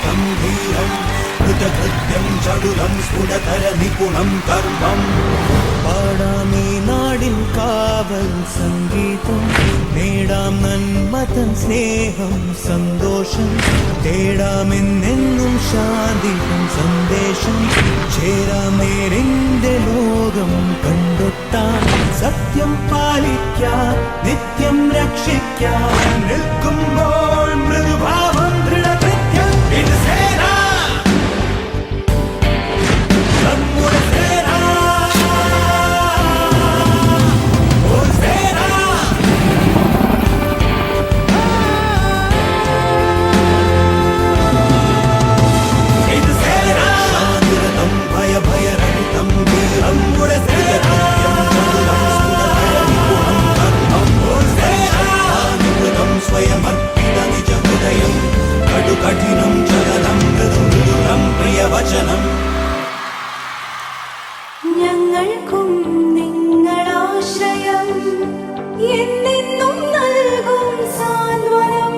तं धीरं कृतकृत्यं चडुलं स्फुटतर निपुणं कर्मम् പാടാമേ നാടിൻ കാവൽ സംഗീതം നേടാം നന്മതൻ സ്നേഹം സന്തോഷം തേടാമെന്നെന്നും ശാന്തിയും സന്ദേശം ചേരാം നേരിന്റെ ലോകം കണ്ടെത്താൻ സത്യം പാലിക്കാൻ നിത്യം രക്ഷിക്കാൻ നിൽക്കുമ്പോൾ മൃദുഭാവം ദൃഢകൃത്യം ഇത് സേന നമ്മുടെ സേന കഠിനം ചലനം മൃദുമൃദുലം പ്രിയവചനം ഞങ്ങൾക്കും നിങ്ങളാശ്രയം എന്നെന്നും നൽകും സാന്ത്വനം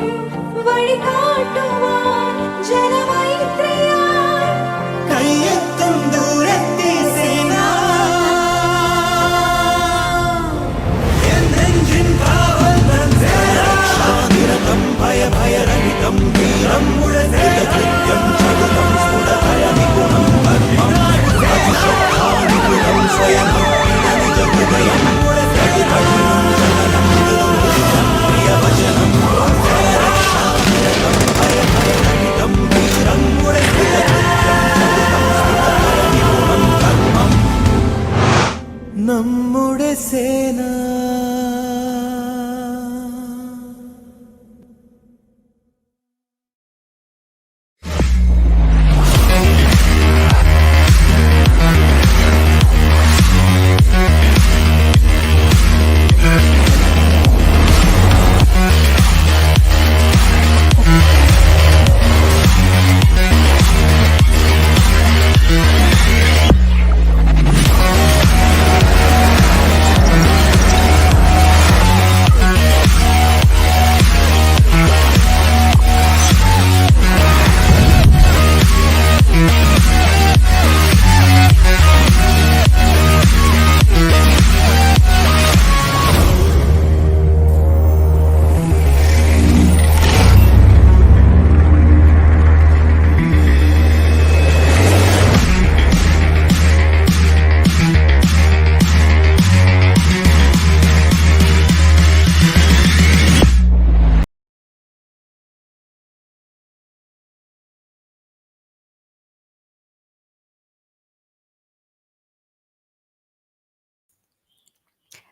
വഴികാട്ടുവാൻ ജനമൈത്രിയായി കയ്യെത്തും ദൂരത്തെ സേന എന്നെഞ്ചിൻ കാവൽ നിരതം ഭയഭയരഹിതം ധീരം കൃതകൃത്യം ചടുലം സ്ഫുടതര നിപുണം കർമ്മം അതിശക്താനിപുണം സ്വയം നിജ ഹൃദയം കഠിനം ചലനം മൃദുമൃദുലം പ്രിയവചനം രക്ഷാനിരതം ഭയഭയരഹിതം ധീരം കൃതകൃത്യം ചടുലം സ്ഫുടതര നിപുണം കർമ്മം നമ്മുടെ സേന.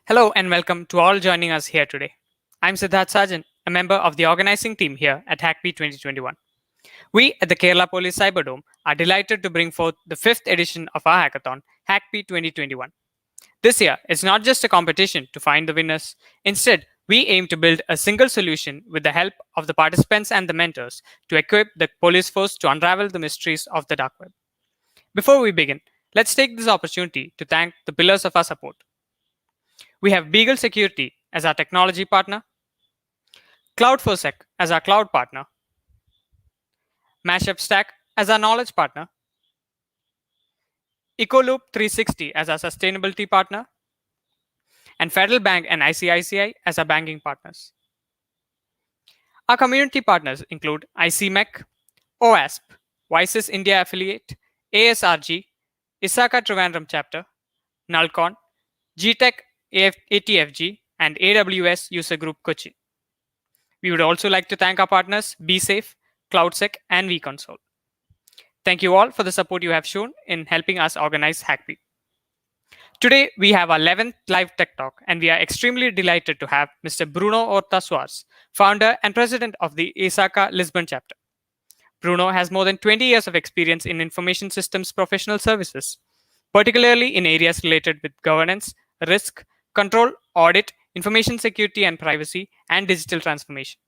Hello and welcome to all joining us here today. I'm Siddharth Sajan, a member of the organizing team here at Hackbee 2021. We at the Kerala Police Cyberdome are delighted to bring forth the 5th edition of our hackathon, Hackbee 2021. This year, it's not just a competition to find the winners. Instead, we aim to build a single solution with the help of the participants and the mentors to equip the police force to unravel the mysteries of the dark web. Before we begin, let's take this opportunity to thank the pillars of our support. We have Beagle Security as our technology partner, Cloud4Sec as our cloud partner, Mashup Stack as our knowledge partner, Ecoloop 360 as our sustainability partner, and Federal Bank and ICICI as our banking partners. Our community partners include ICMEC, OASP, Vices India Affiliate, ASRG, ISACA Trivandrum Chapter, Nulcon, GTech ATFG, and AWS User Group Kochi. We would also like to thank our partners BeSafe, CloudSec, and vConsole. Thank you all for the support you have shown in helping us organize Hackbee. Today, we have our 11th live tech talk, and we are extremely delighted to have Mr. Bruno Horta Soares, founder and president of the ISACA Lisbon chapter. Bruno has more than 20 years of experience in information systems professional services, particularly in areas related with governance, risk, control, audit, information security and privacy, and digital transformation.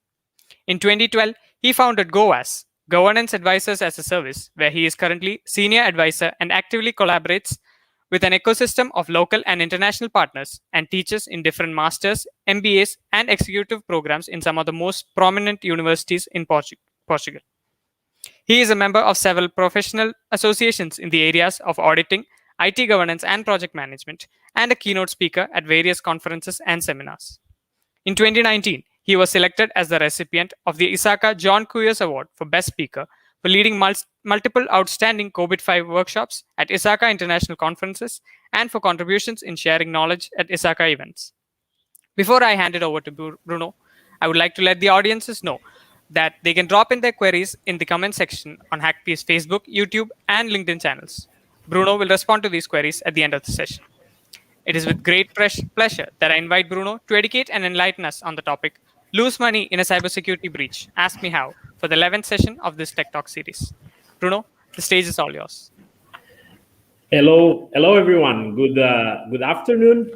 In 2012, he founded GoAS, Governance Advisors as a Service, where he is currently senior advisor and actively collaborates with an ecosystem of local and international partners and teaches in different masters, MBAs, and executive programs in some of the most prominent universities in Portugal. He is a member of several professional associations in the areas of auditing, IT governance, and project management, and a keynote speaker at various conferences and seminars. In 2019, he was selected as the recipient of the ISACA John Cuyers Award for Best Speaker for leading multiple outstanding COVID-5 workshops at ISACA international conferences and for contributions in sharing knowledge at ISACA events. Before I hand it over to Bruno, I would like to let the audiences know that they can drop in their queries in the comment section on HackP's Facebook, YouTube, and LinkedIn channels. Bruno will respond to these queries at the end of the session. It is with great pleasure that I invite Bruno to educate and enlighten us on the topic Lose Money in a Cybersecurity Breach. Ask Me How for the 11th session of this Tech Talk series. Bruno, the stage is all yours. Hello everyone. Good afternoon.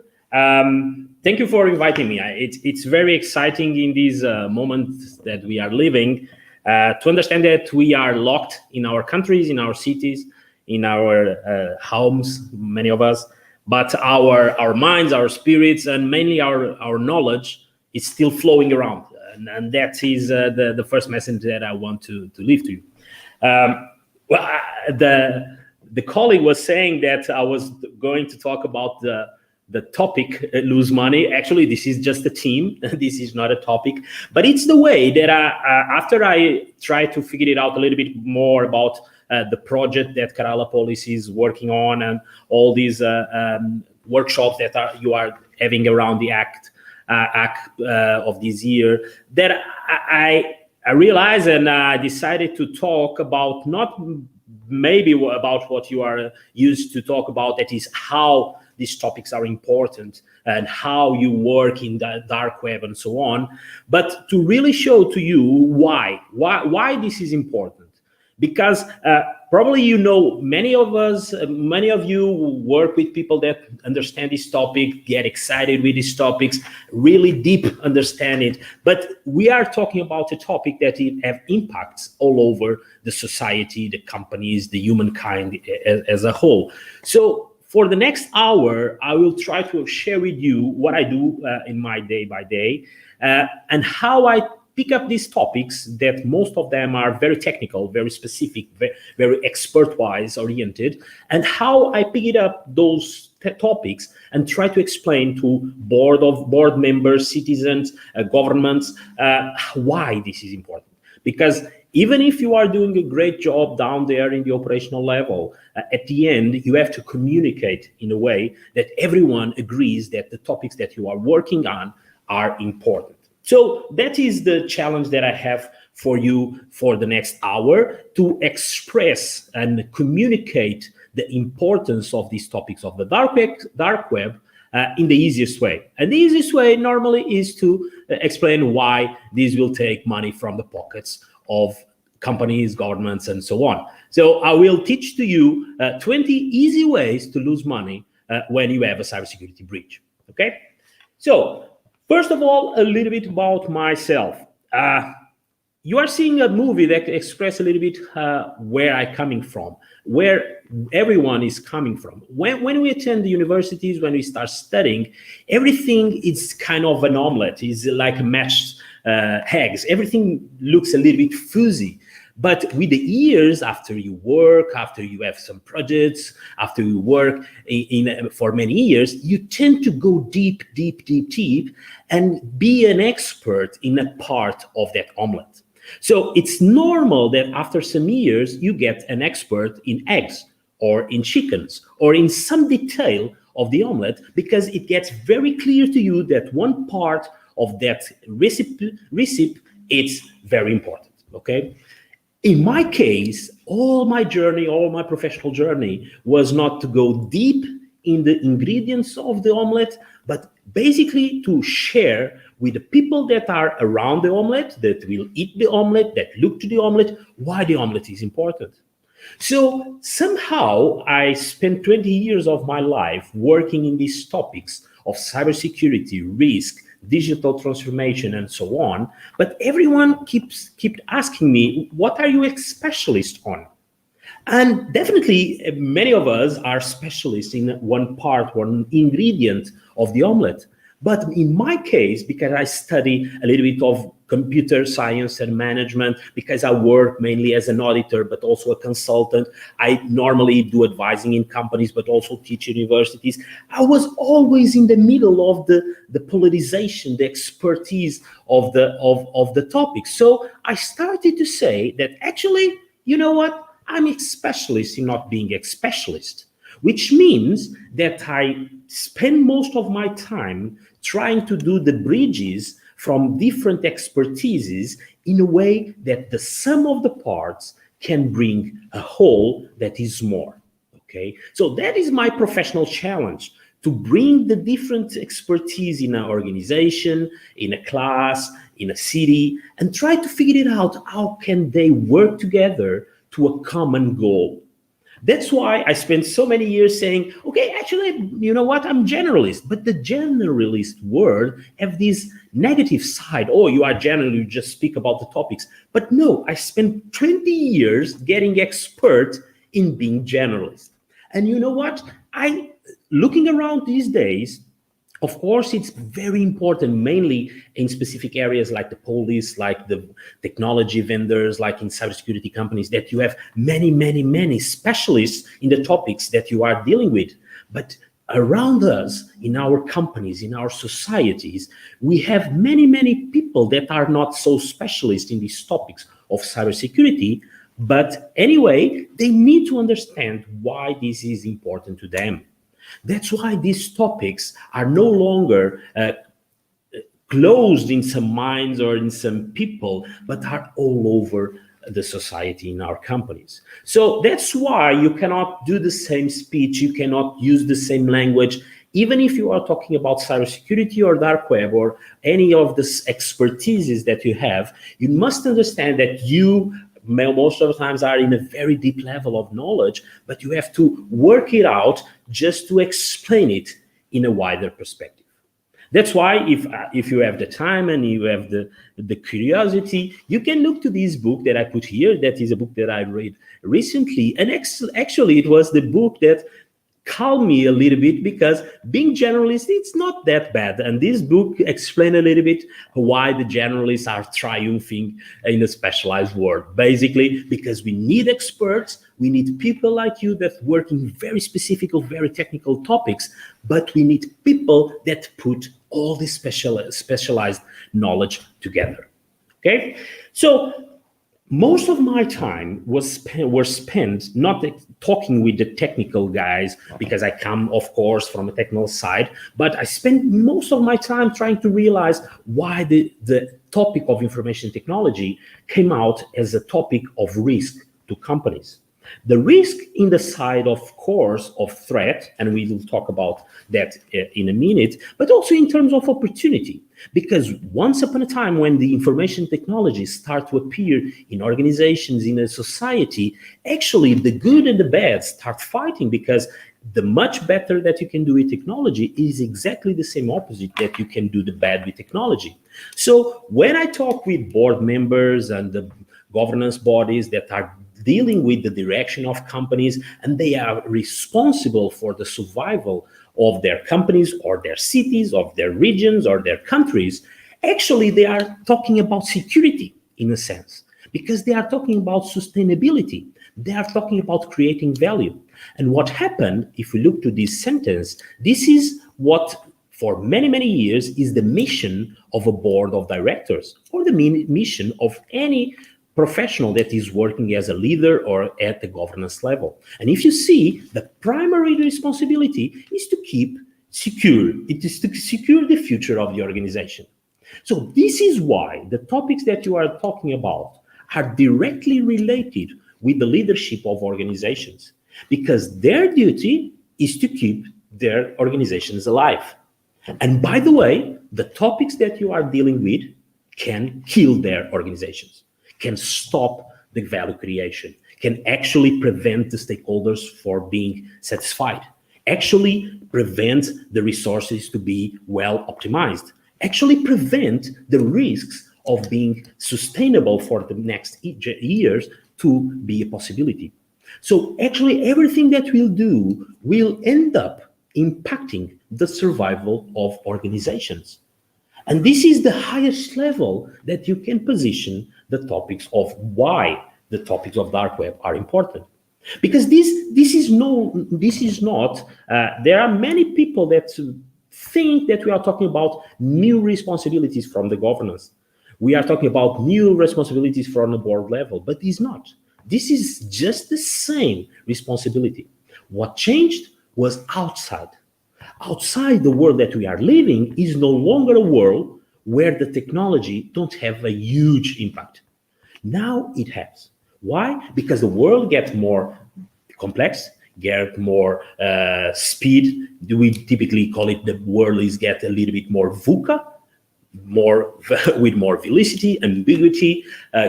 Thank you for inviting me. It's very exciting in these moments that we are living to understand that we are locked in our countries, in our cities, in our homes, many of us, but our minds, our spirits, and mainly our knowledge is still flowing around. And that is the first message that I want to leave to you. The colleague was saying that I was going to talk about the topic, lose money. Actually, this is just a theme. This is not a topic, but it's the way that after I try to figure it out a little bit more about the project that Kerala Police is working on and all these workshops that you are having around the act of this year, that I realized and I decided to talk about not maybe about what you are used to talk about, that is how these topics are important and how you work in the dark web and so on, but to really show to you why this is important. Because probably you know, many of you work with people that understand this topic, get excited with these topics, really deep understand it. But we are talking about a topic that have impacts all over the society, the companies, the humankind as a whole. So for the next hour, I will try to share with you what I do in my day by day and how I pick up these topics that most of them are very technical, very specific, very expert-wise oriented, and how I pick it up those topics and try to explain to board members, citizens, governments, why this is important. Because even if you are doing a great job down there in the operational level, at the end, you have to communicate in a way that everyone agrees that the topics that you are working on are important. So that is the challenge that I have for you for the next hour, to express and communicate the importance of these topics of the dark web in the easiest way. And the easiest way normally is to explain why this will take money from the pockets of companies, governments, and so on. So I will teach to you 20 easy ways to lose money when you have a cybersecurity breach. Okay? So first of all, a little bit about myself. You are seeing a movie that expresses a little bit where I'm coming from, where everyone is coming from. When we attend the universities, when we start studying, everything is kind of an omelette. It's like mashed eggs. Everything looks a little bit fuzzy. But with the years, after you work, after you have some projects, after you work for many years, you tend to go deep, and be an expert in a part of that omelette. So it's normal that after some years, you get an expert in eggs or in chickens or in some detail of the omelette, because it gets very clear to you that one part of that recipe is very important, okay? In my case, all my professional journey was not to go deep in the ingredients of the omelette, but basically to share with the people that are around the omelette, that will eat the omelette, that look to the omelette, why the omelette is important. So somehow I spent 20 years of my life working in these topics of cybersecurity, risk, digital transformation, and so on. But everyone keeps asking me, what are you a specialist on? And definitely many of us are specialists in one part, one ingredient of the omelette. But in my case, because I study a little bit of computer science and management, because I work mainly as an auditor, but also a consultant, I normally do advising in companies, but also teach universities. I was always in the middle of the politicization, the expertise of the topic. So I started to say that actually, you know what? I'm a specialist in not being a specialist, which means that I spend most of my time trying to do the bridges from different expertises in a way that the sum of the parts can bring a whole that is more. Okay, so that is my professional challenge, to bring the different expertise in an organization, in a class, in a city, and try to figure it out, how can they work together to a common goal. That's why I spent so many years saying, okay, actually, you know what, I'm generalist. But the generalist word have this negative side. Oh, you are general, you just speak about the topics. But no, I spent 20 years getting expert in being generalist. And you know what? Looking around these days, of course, it's very important, mainly in specific areas like the police, like the technology vendors, like in cybersecurity companies, that you have many, many, many specialists in the topics that you are dealing with. But around us, in our companies, in our societies, we have many, many people that are not so specialist in these topics of cybersecurity. But anyway, they need to understand why this is important to them. That's why these topics are no longer closed in some minds or in some people, but are all over the society in our companies. So that's why you cannot do the same speech, you cannot use the same language, even if you are talking about cybersecurity or dark web or any of the expertises that you have. You must understand that you most of the times are in a very deep level of knowledge, but you have to work it out just to explain it in a wider perspective. That's why if you have the time and you have the curiosity, you can look to this book that I put here. That is a book that I read recently. And actually, it was the book that calmed me a little bit, because being generalist, it's not that bad. And this book explained a little bit why the generalists are triumphing in a specialized world. Basically, because we need experts, we need people like you that work in very specific or very technical topics, but we need people that put all this specialized knowledge together. Okay, so most of my time was spent not talking with the technical guys, because I come, of course, from a technical side, but I spent most of my time trying to realize why the topic of information technology came out as a topic of risk to companies. The risk in the side, of course, of threat, and we will talk about that in a minute, but also in terms of opportunity. Because once upon a time, when the information technologies start to appear in organizations, in a society, actually the good and the bad start fighting, because the much better that you can do with technology is exactly the same opposite that you can do the bad with technology. So when I talk with board members and the governance bodies that are dealing with the direction of companies, and they are responsible for the survival of their companies or their cities, of their regions or their countries, actually they are talking about security in a sense, because they are talking about sustainability. They are talking about creating value. And what happened, if we look to this sentence, this is what for many, many years is the mission of a board of directors, or the mission of any professional that is working as a leader or at the governance level. And if you see, the primary responsibility is to keep secure. It is to secure the future of the organization. So this is why the topics that you are talking about are directly related with the leadership of organizations, because their duty is to keep their organizations alive. And by the way, the topics that you are dealing with can kill their organizations, can stop the value creation, can actually prevent the stakeholders for being satisfied, actually prevent the resources to be well optimized, actually prevent the risks of being sustainable for the next years to be a possibility. So actually everything that we'll do will end up impacting the survival of organizations. And this is the highest level that you can position the topics of why the topics of dark web are important. Because this is not, there are many people that think that we are talking about new responsibilities from the governance. We are talking about new responsibilities from the board level, but it's not. This is just the same responsibility. What changed was outside. Outside the world that we are living is no longer a world where the technology don't have a huge impact. Now it has. Why? Because the world gets more complex, get more speed. We typically call it the world is get a little bit more VUCA, more with more velocity, ambiguity,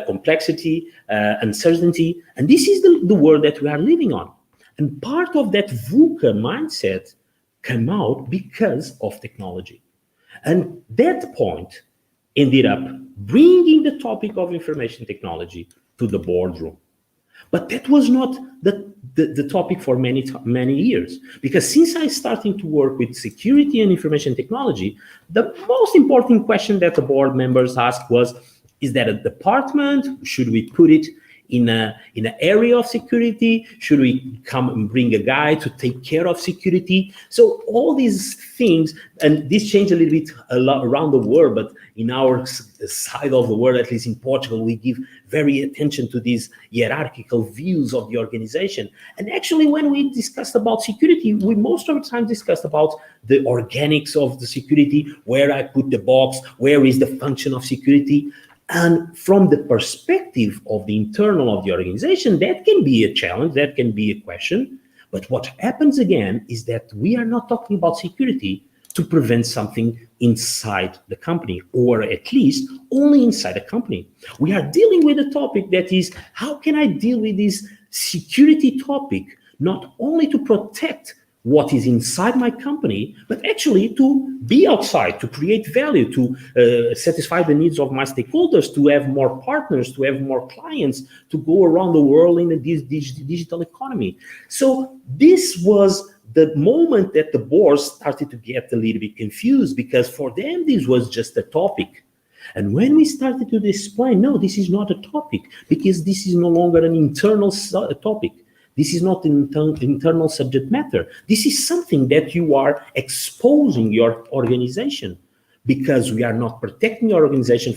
complexity, uncertainty. And this is the world that we are living on. And part of that VUCA mindset came out because of technology. And that point ended up bringing the topic of information technology to the boardroom. But that was not the topic for many years, because since I started to work with security and information technology, the most important question that the board members asked was, is that a department? Should we put it in an area of security? Should we come and bring a guy to take care of security? So all these things, and this changed a little bit around the world, but in our side of the world, at least in Portugal, we give very attention to these hierarchical views of the organization. And actually, when we discussed about security, we most of the time discussed about the organics of the security, where I put the box, where is the function of security. And from the perspective of the internal of the organization, that can be a challenge, that can be a question. But what happens again is that we are not talking about security to prevent something inside the company, or at least only inside the company. We are dealing with a topic that is, how can I deal with this security topic, not only to protect what is inside my company, but actually to be outside, to create value, to satisfy the needs of my stakeholders, to have more partners, to have more clients, to go around the world in this digital economy. So this was the moment that the board started to get a little bit confused, because for them, this was just a topic. And when we started to explain, no, this is not a topic, because this is no longer an internal topic. This is not an internal subject matter. This is something that you are exposing your organization, because we are not protecting your organization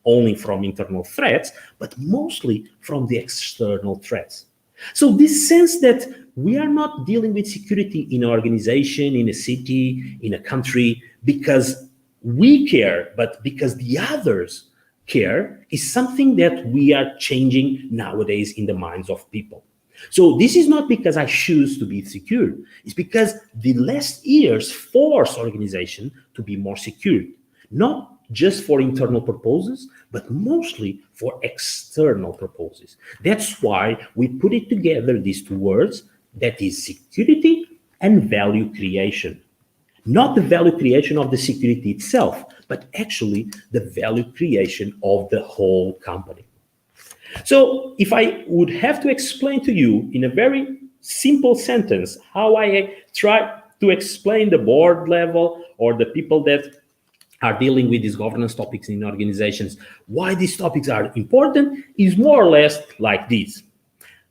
only from internal threats, but mostly from the external threats. So this sense that we are not dealing with security in an organization, in a city, in a country, because we care, but because the others care, is something that we are changing nowadays in the minds of people. So this is not because I choose to be secure. It's because the last years force organization to be more secure, not just for internal purposes, but mostly for external purposes. That's why we put it together, these two words, that is security and value creation. Not the value creation of the security itself, but actually the value creation of the whole company. So if I would have to explain to you in a very simple sentence how I try to explain the board level or the people that are dealing with these governance topics in organizations, why these topics are important, is more or less like this.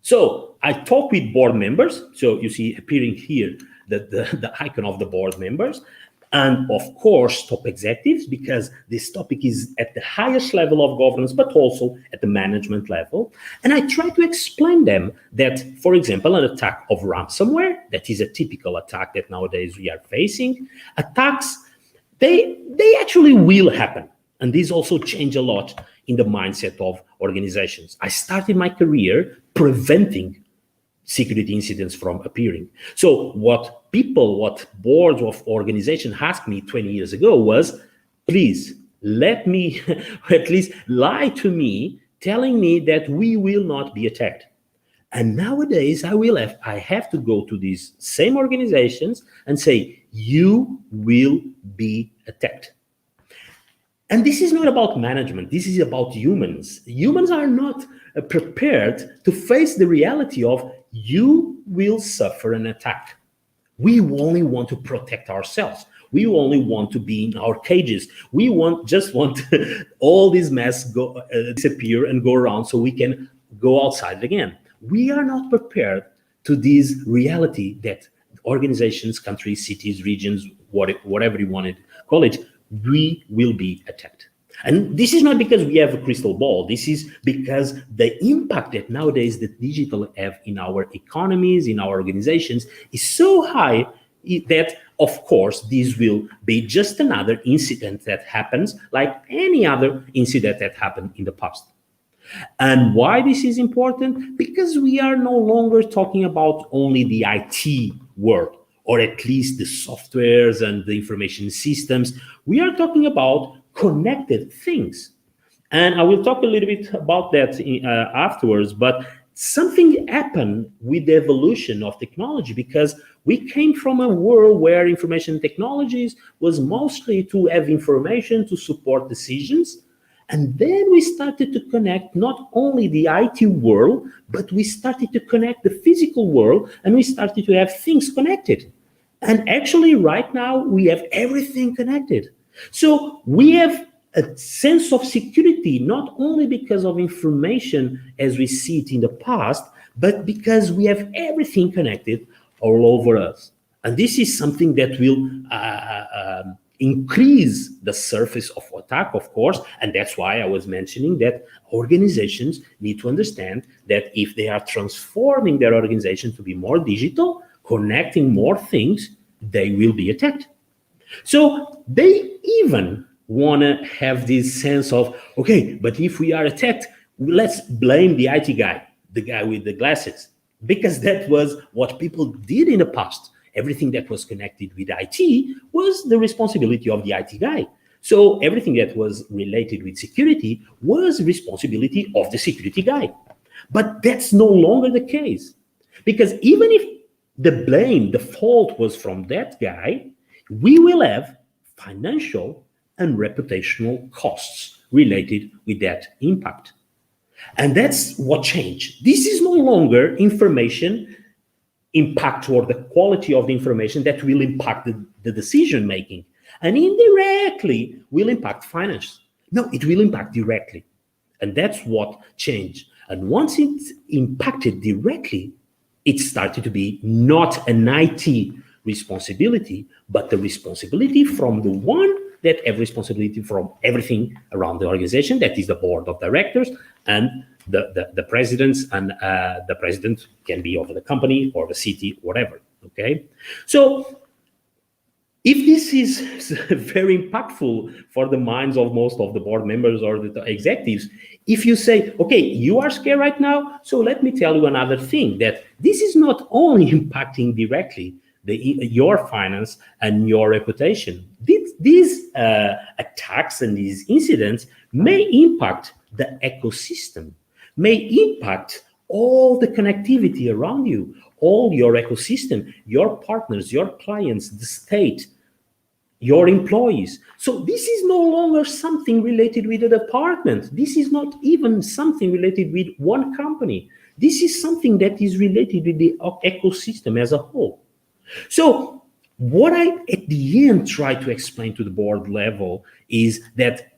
So I talk with board members. So you see appearing here the icon of the board members. And of course, top executives, because this topic is at the highest level of governance, but also at the management level. And I try to explain them that, for example, an attack of ransomware, that is a typical attack that nowadays we are facing. Attacks, they actually will happen. And these also change a lot in the mindset of organizations. I started my career preventing security incidents from appearing. So what boards of organizations asked me 20 years ago was, please let me at least lie to me, telling me that we will not be attacked. And nowadays I have to go to these same organizations and say, you will be attacked. And this is not about management. This is about humans. Humans are not prepared to face the reality of you will suffer an attack. We only want to protect ourselves. We only want to be in our cages. We just want all this mess disappear and go around so we can go outside again. We are not prepared to this reality that organizations, countries, cities, regions, whatever you want to call it, we will be attacked. And this is not because we have a crystal ball. This is because the impact that nowadays the digital have in our economies, in our organizations, is so high that, of course, this will be just another incident that happens like any other incident that happened in the past. And why this is important? Because we are no longer talking about only the IT world, or at least the softwares and the information systems. We are talking about connected things. And I will talk a little bit about that afterwards, but something happened with the evolution of technology, because we came from a world where information technologies was mostly to have information to support decisions. And then we started to connect not only the IT world, but we started to connect the physical world, and we started to have things connected. And actually right now we have everything connected. So we have a sense of security, not only because of information as we see it in the past, but because we have everything connected all over us. And this is something that will increase the surface of attack, of course. And that's why I was mentioning that organizations need to understand that if they are transforming their organization to be more digital, connecting more things, they will be attacked. So they even want to have this sense of, okay, but if we are attacked, let's blame the IT guy, the guy with the glasses, because that was what people did in the past. Everything that was connected with IT was the responsibility of the IT guy. So everything that was related with security was the responsibility of the security guy. But that's no longer the case, because even if the blame, the fault was from that guy, we will have financial and reputational costs related with that impact. And that's what changed. This is no longer information impact or the quality of the information that will impact the decision making, and indirectly will impact finance. No, it will impact directly. And that's what changed. And once it's impacted directly, it started to be not an IT responsibility, but the responsibility from the one that have responsibility from everything around the organization, that is the board of directors and the presidents, and the president can be of the company or the city, whatever, okay? So if this is very impactful for the minds of most of the board members or the executives, if you say, okay, you are scared right now, so let me tell you another thing, that this is not only impacting directly your finance and your reputation. These attacks and these incidents may impact the ecosystem, may impact all the connectivity around you, all your ecosystem, your partners, your clients, the state, your employees. So this is no longer something related with a department. This is not even something related with one company. This is something that is related with the ecosystem as a whole. So what I, at the end, try to explain to the board level is that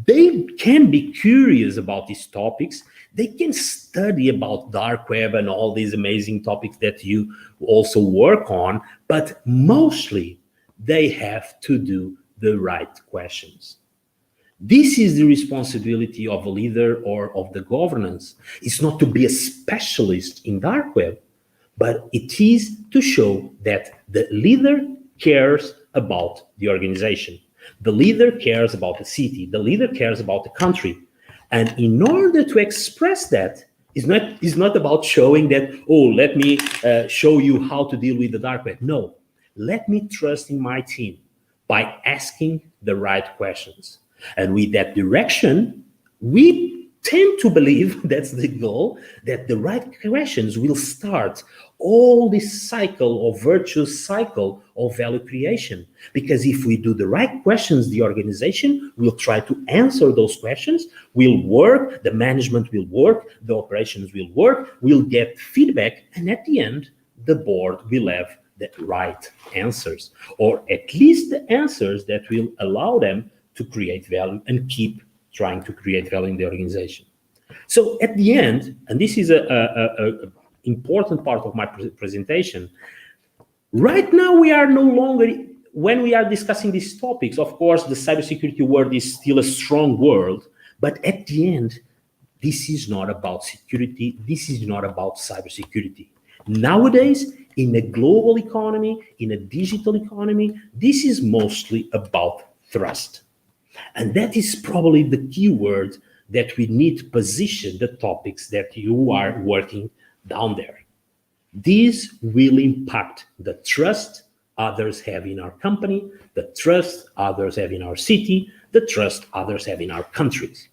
they can be curious about these topics. They can study about dark web and all these amazing topics that you also work on, but mostly they have to do the right questions. This is the responsibility of a leader or of the governance. It's not to be a specialist in dark web, but it is to show that the leader cares about the organization. The leader cares about the city. The leader cares about the country. And in order to express that, it's not about showing that, oh, let me show you how to deal with the dark web. No, let me trust in my team by asking the right questions. And with that direction, we tend to believe, that's the goal, that the right questions will start all this cycle or virtuous cycle of value creation. Because if we do the right questions, the organization will try to answer those questions, will work, the management will work, the operations will work, we'll get feedback, and at the end, the board will have the right answers, or at least the answers that will allow them to create value and keep trying to create value in the organization. So at the end, and this is a important part of my presentation, right now we are no longer, when we are discussing these topics, of course, the cybersecurity world is still a strong world, but at the end, this is not about security, this is not about cybersecurity. Nowadays, in a global economy, in a digital economy, this is mostly about trust. And that is probably the key word that we need to position the topics that you are working down there. These will impact the trust others have in our company, the trust others have in our city, the trust others have in our countries.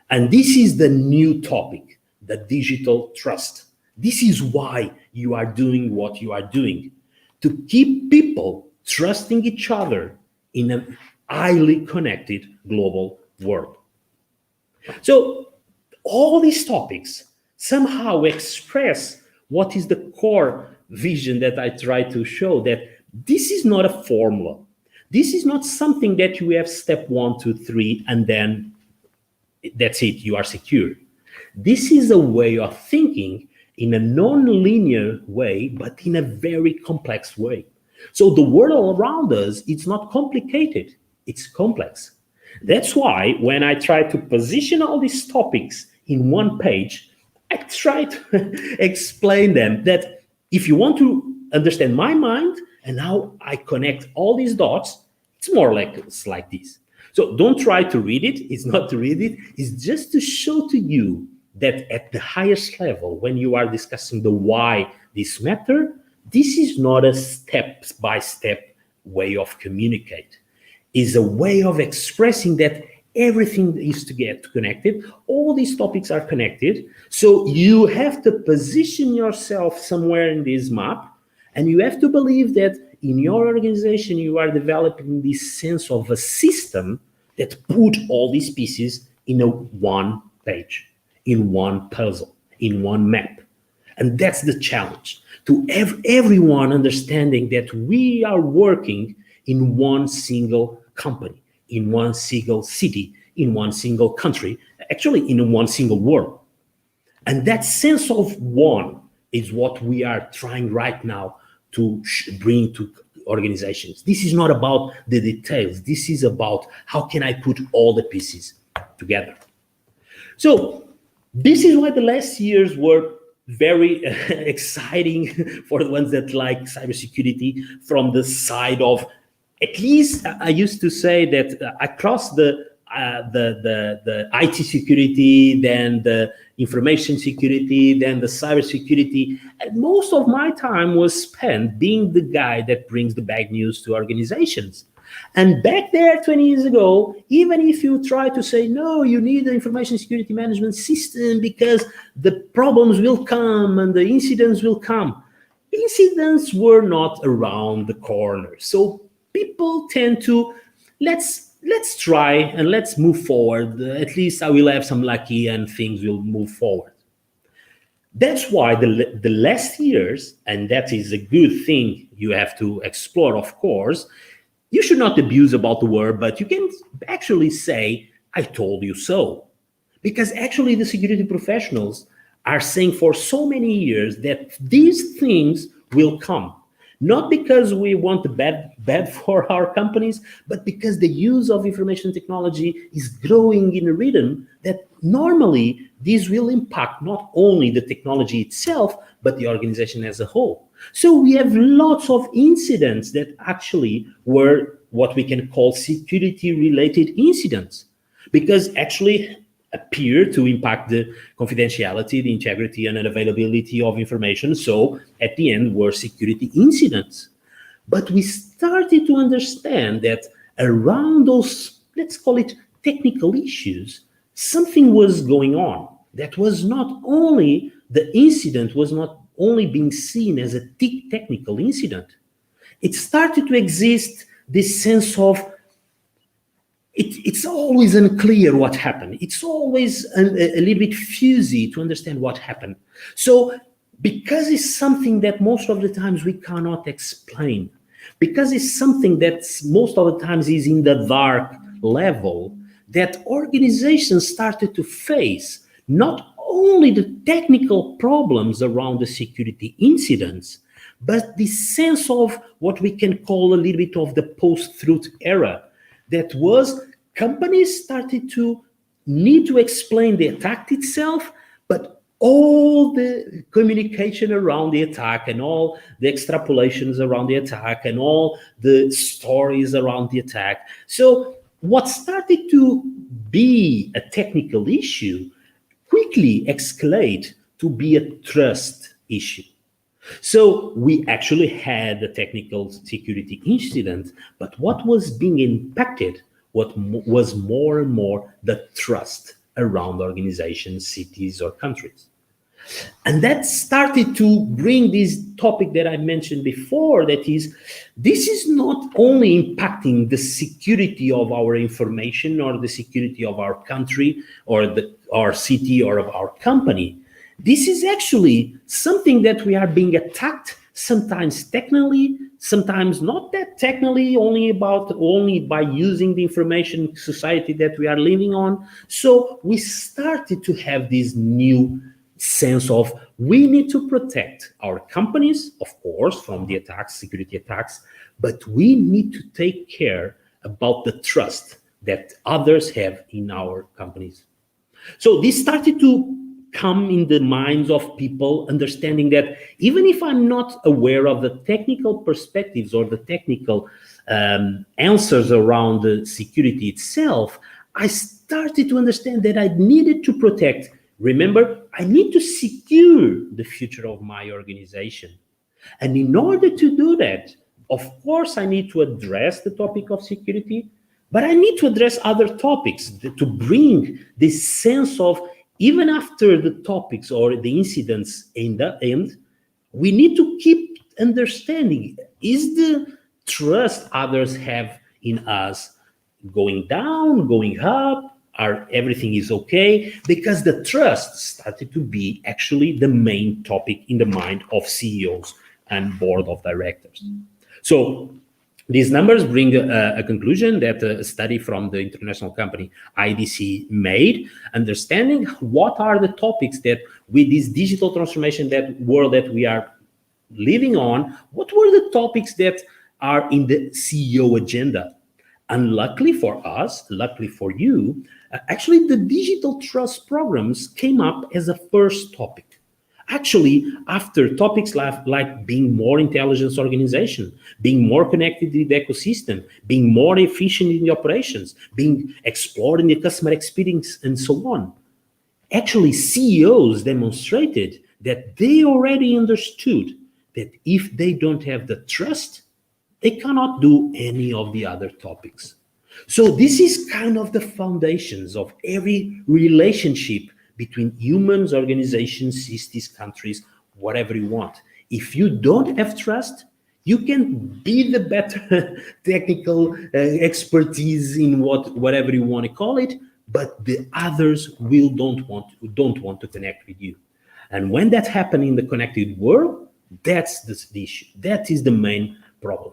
And this is the new topic, the digital trust. This is why you are doing what you are doing, to keep people trusting each other in a highly connected global world. So all these topics somehow express what is the core vision that I try to show, that this is not a formula. This is not something that you have step 1, 2, 3, and then that's it, you are secure. This is a way of thinking in a non-linear way, but in a very complex way. So the world around us, it's not complicated, it's complex. That's why when I try to position all these topics in one page, I try to explain them that if you want to understand my mind and how I connect all these dots, it's more like it's like this. So don't try to read it. It's not to read it. It's just to show to you that at the highest level, when you are discussing the why this matter, this is not a step-by-step way of communicate. It's a way of expressing that everything is to get connected. All these topics are connected. So you have to position yourself somewhere in this map, and you have to believe that in your organization, you are developing this sense of a system that put all these pieces in a one page, in one puzzle, in one map. And that's the challenge, to everyone understanding that we are working in one single company, in one single city, in one single country, actually in one single world. And that sense of one is what we are trying right now to bring to organizations. This is not about the details. This is about how can I put all the pieces together. So this is why the last years were very exciting for the ones that like cybersecurity from the side of, at least I used to say that across the IT security, then the information security, then the cybersecurity. And most of my time was spent being the guy that brings the bad news to organizations. And back there 20 years ago, even if you try to say, no, you need an information security management system because the problems will come and the incidents will come, incidents were not around the corner. So people tend to, let's try and let's move forward. At least I will have some lucky and things will move forward. That's why the last years, and that is a good thing you have to explore, of course, you should not abuse about the word, but you can actually say, I told you so. Because actually the security professionals are saying for so many years that these things will come. Not because we want the bad for our companies, but because the use of information technology is growing in a rhythm that normally this will impact not only the technology itself, but the organization as a whole. So we have lots of incidents that actually were what we can call security-related incidents, because actually appear to impact the confidentiality, the integrity, and availability of information. So at the end were security incidents. But we started to understand that around those, let's call it technical issues, something was going on. That was not only, the incident was not only being seen as a technical incident. It started to exist this sense of it's always unclear what happened. It's always a little bit fuzzy to understand what happened. So because it's something that most of the times we cannot explain, because it's something that most of the times is in the dark level, that organizations started to face not only the technical problems around the security incidents, but the sense of what we can call a little bit of the post-truth era. That was, companies started to need to explain the attack itself, but all the communication around the attack and all the extrapolations around the attack and all the stories around the attack. So what started to be a technical issue quickly escalate to be a trust issue. So we actually had a technical security incident, but what was being impacted was more and more the trust around organizations, cities, or countries. And that started to bring this topic that I mentioned before, that is, this is not only impacting the security of our information or the security of our country or our city or of our company. This is actually something that we are being attacked, sometimes technically, sometimes not that technically, only by using the information society that we are living on. So we started to have this new sense of we need to protect our companies, of course, from the attacks, security attacks, but we need to take care about the trust that others have in our companies. So this started to come in the minds of people, understanding that even if I'm not aware of the technical perspectives or the technical answers around the security itself, I started to understand that I needed to protect. Remember, I need to secure the future of my organization. And in order to do that, of course, I need to address the topic of security, but I need to address other topics to bring this sense of, even after the topics or the incidents end, we need to keep understanding, is the trust others have in us going down, going up? Everything is okay? Because the trust started to be actually the main topic in the mind of CEOs and board of directors. So these numbers bring a conclusion that a study from the international company IDC made, understanding what are the topics that with this digital transformation, that world that we are living on, what were the topics that are in the CEO agenda? And luckily for us, luckily for you, actually the digital trust programs came up as a first topic. Actually, after topics like being more intelligence organization, being more connected to the ecosystem, being more efficient in the operations, being explored in the customer experience, and so on. Actually, CEOs demonstrated that they already understood that if they don't have the trust, they cannot do any of the other topics. So this is kind of the foundations of every relationship between humans, organizations, cities, countries, whatever you want. If you don't have trust, you can be the better technical expertise in whatever you want to call it, but the others don't want to connect with you. And when that happens in the connected world, that's the issue. That is the main problem.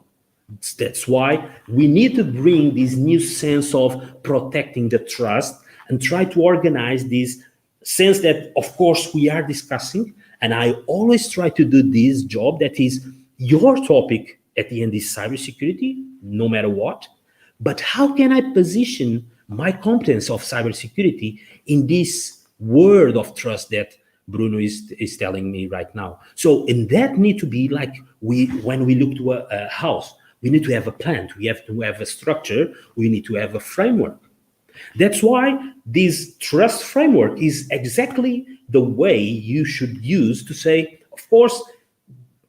That's why we need to bring this new sense of protecting the trust and try to organize this sense that, of course, we are discussing, and I always try to do this job, that is, your topic at the end is cybersecurity, no matter what, but how can I position my competence of cybersecurity in this world of trust that Bruno is telling me right now? So, and that need to be like, when we look to a house, we need to have a plan, we have to have a structure, we need to have a framework. That's why this trust framework is exactly the way you should use to say, of course,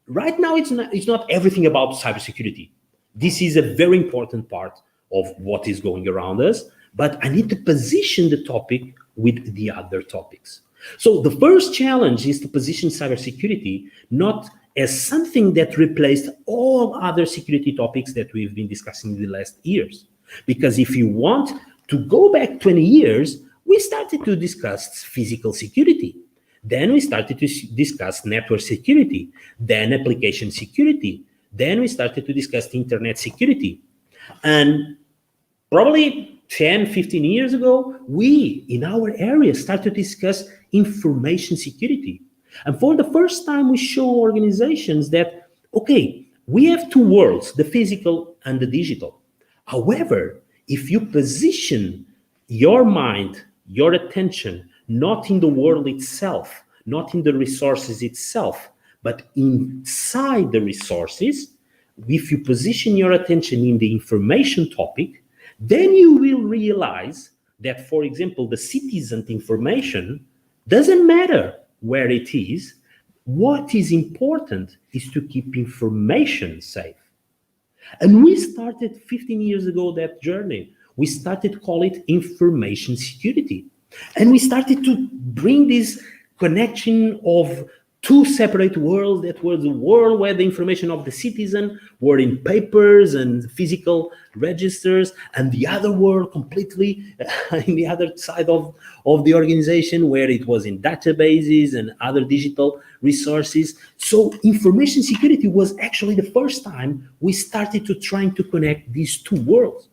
right now it's not everything about cybersecurity. This is a very important part of what is going around us, but I need to position the topic with the other topics. So the first challenge is to position cybersecurity not as something that replaced all other security topics that we've been discussing in the last years. Because if you want to go back 20 years, we started to discuss physical security. Then we started to discuss network security, then application security. Then we started to discuss internet security. And probably 10, 15 years ago, we in our area started to discuss information security. And for the first time, we show organizations that, okay, we have two worlds, the physical and the digital. However, if you position your mind, your attention, not in the world itself, not in the resources itself, but inside the resources, if you position your attention in the information topic, then you will realize that, for example, the citizen information doesn't matter where it is. What is important is to keep information safe. And we started 15 years ago that journey. We started to call it information security. And we started to bring this connection of two separate worlds. That was the world where the information of the citizen were in papers and physical registers, and the other world completely in the other side of the organization, where it was in databases and other digital resources. So information security was actually the first time we started to trying to connect these two worlds.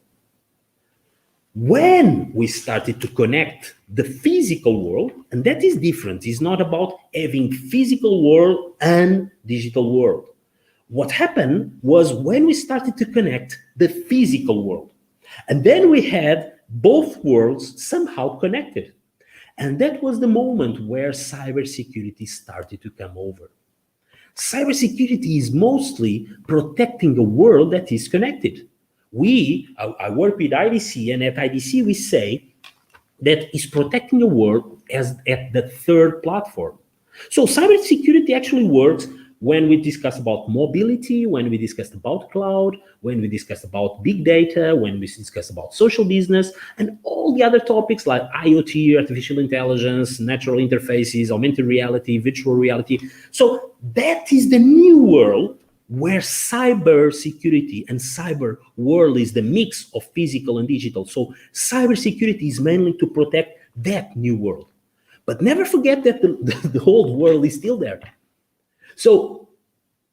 When we started to connect the physical world, and that is different, it's not about having physical world and digital world. What happened was when we started to connect the physical world, and then we had both worlds somehow connected. And that was the moment where cybersecurity started to come over. Cybersecurity is mostly protecting a world that is connected. I work with IDC, and at IDC we say that is protecting the world as at the third platform. So cybersecurity actually works when we discuss about mobility, when we discuss about cloud, when we discuss about big data, when we discuss about social business, and all the other topics like IoT, artificial intelligence, natural interfaces, augmented reality, virtual reality. So that is the new world where cyber security and cyber world is the mix of physical and digital. So cyber security is mainly to protect that new world. But never forget that the old world is still there. So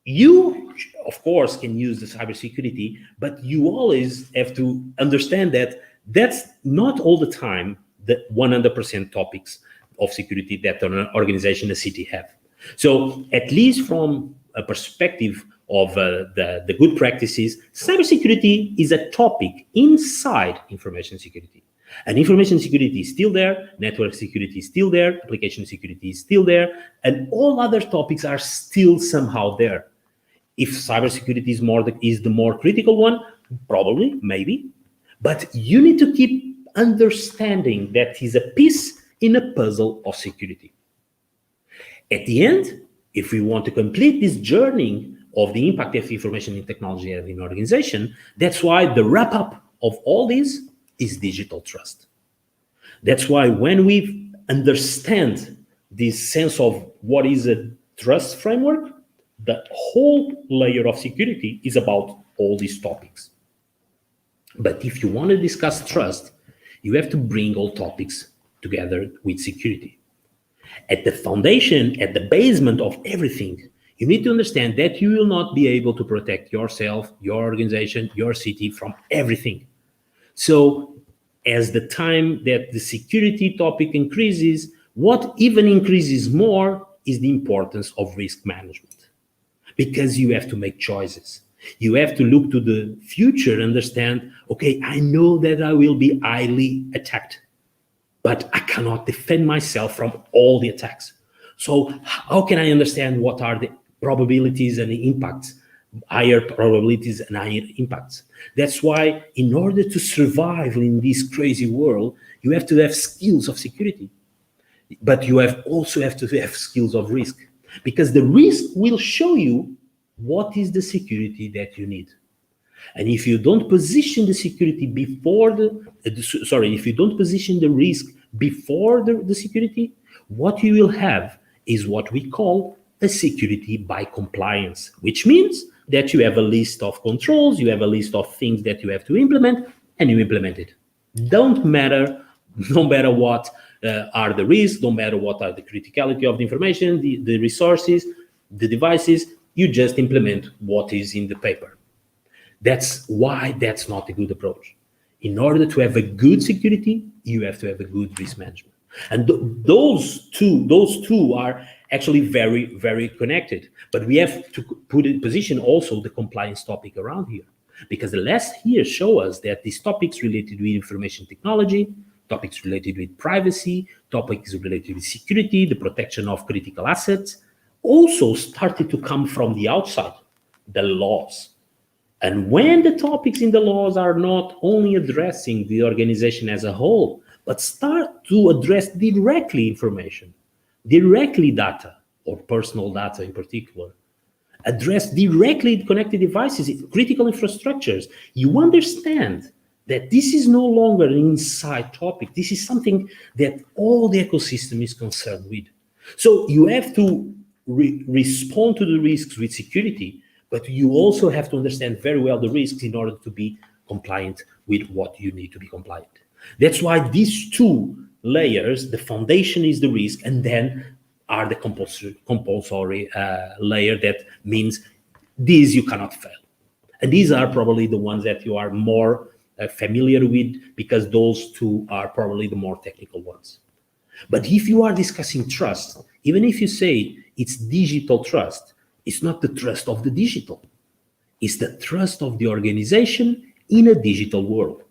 you, of course, can use the cyber security, but you always have to understand that that's not all the time the 100% topics of security that an organization, a city have. So at least from a perspective of the good practices, cybersecurity is a topic inside information security. And information security is still there, network security is still there, application security is still there, and all other topics are still somehow there. If cybersecurity is the more critical one, probably, maybe, but you need to keep understanding that is a piece in a puzzle of security. At the end, if we want to complete this journey of the impact of information and technology in an organization, that's why the wrap-up of all this is digital trust. That's why when we understand this sense of what is a trust framework, the whole layer of security is about all these topics. But if you want to discuss trust, you have to bring all topics together with security. At the foundation, at the basement of everything, you need to understand that you will not be able to protect yourself, your organization, your city from everything. So as the time that the security topic increases, what even increases more is the importance of risk management. Because you have to make choices. You have to look to the future and understand, okay, I know that I will be highly attacked, but I cannot defend myself from all the attacks. So how can I understand what are the probabilities and the impacts, higher probabilities and higher impacts? That's why in order to survive in this crazy world, you have to have skills of security, but you also have to have skills of risk, because the risk will show you what is the security that you need. And if you don't position the security before if you don't position the risk before the security, what you will have is what we call a security by compliance, which means that you have a list of controls, you have a list of things that you have to implement, and you implement it. No matter what are the risks, no matter what are the criticality of the information, the resources, the devices, you just implement what is in the paper. That's why that's not a good approach. In order to have a good security, you have to have a good risk management. And those two are actually very, very connected. But we have to put in position also the compliance topic around here. Because the last year show us that these topics related with information technology, topics related with privacy, topics related with security, the protection of critical assets, also started to come from the outside, the laws. And when the topics in the laws are not only addressing the organization as a whole, but start to address directly information, directly data, or personal data in particular, address directly connected devices, critical infrastructures, you understand that this is no longer an inside topic. This is something that all the ecosystem is concerned with. So you have to respond to the risks with security, but you also have to understand very well the risks in order to be compliant with what you need to be compliant. That's why these two layers, the foundation is the risk, and then are the compulsory layer that means these you cannot fail. And these are probably the ones that you are more familiar with, because those two are probably the more technical ones. But if you are discussing trust, even if you say it's digital trust, it's not the trust of the digital. It's the trust of the organization in a digital world.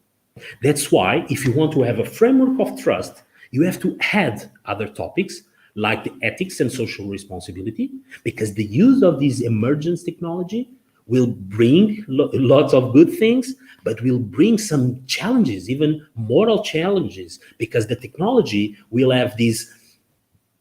That's why if you want to have a framework of trust, you have to add other topics like the ethics and social responsibility, because the use of this emergence technology will bring lots of good things, but will bring some challenges, even moral challenges, because the technology will have this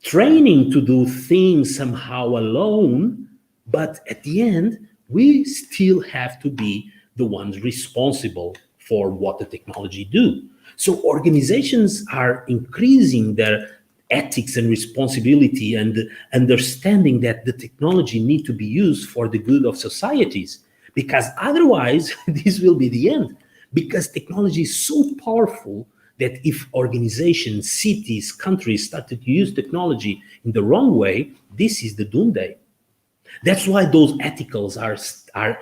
training to do things somehow alone, but at the end, we still have to be the ones responsible for what the technology do. So organizations are increasing their ethics and responsibility and understanding that the technology need to be used for the good of societies, because otherwise this will be the end, because technology is so powerful that if organizations, cities, countries started to use technology in the wrong way, this is the doomsday. That's why those ethicals are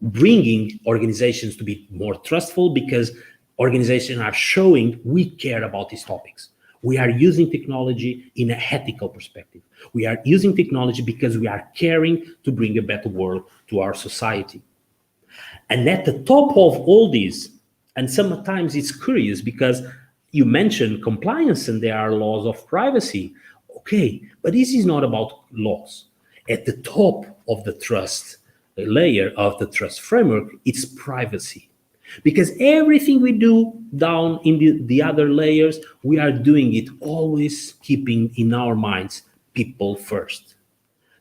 bringing organizations to be more trustful, because organizations are showing we care about these topics. We are using technology in an ethical perspective. We are using technology because we are caring to bring a better world to our society. And at the top of all this, and sometimes it's curious because you mentioned compliance and there are laws of privacy. Okay, but this is not about laws. At the top of the trust layer of the trust framework, it's privacy. Because everything we do down in the other layers, we are doing it always keeping in our minds people first,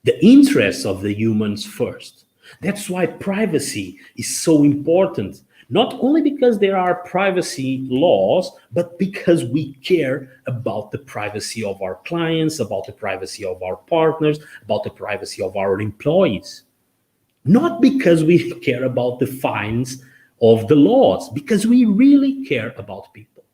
the interests of the humans first. That's why privacy is so important, not only because there are privacy laws, but because we care about the privacy of our clients, about the privacy of our partners, about the privacy of our employees. Not because we care about the fines of the laws, because we really care about people.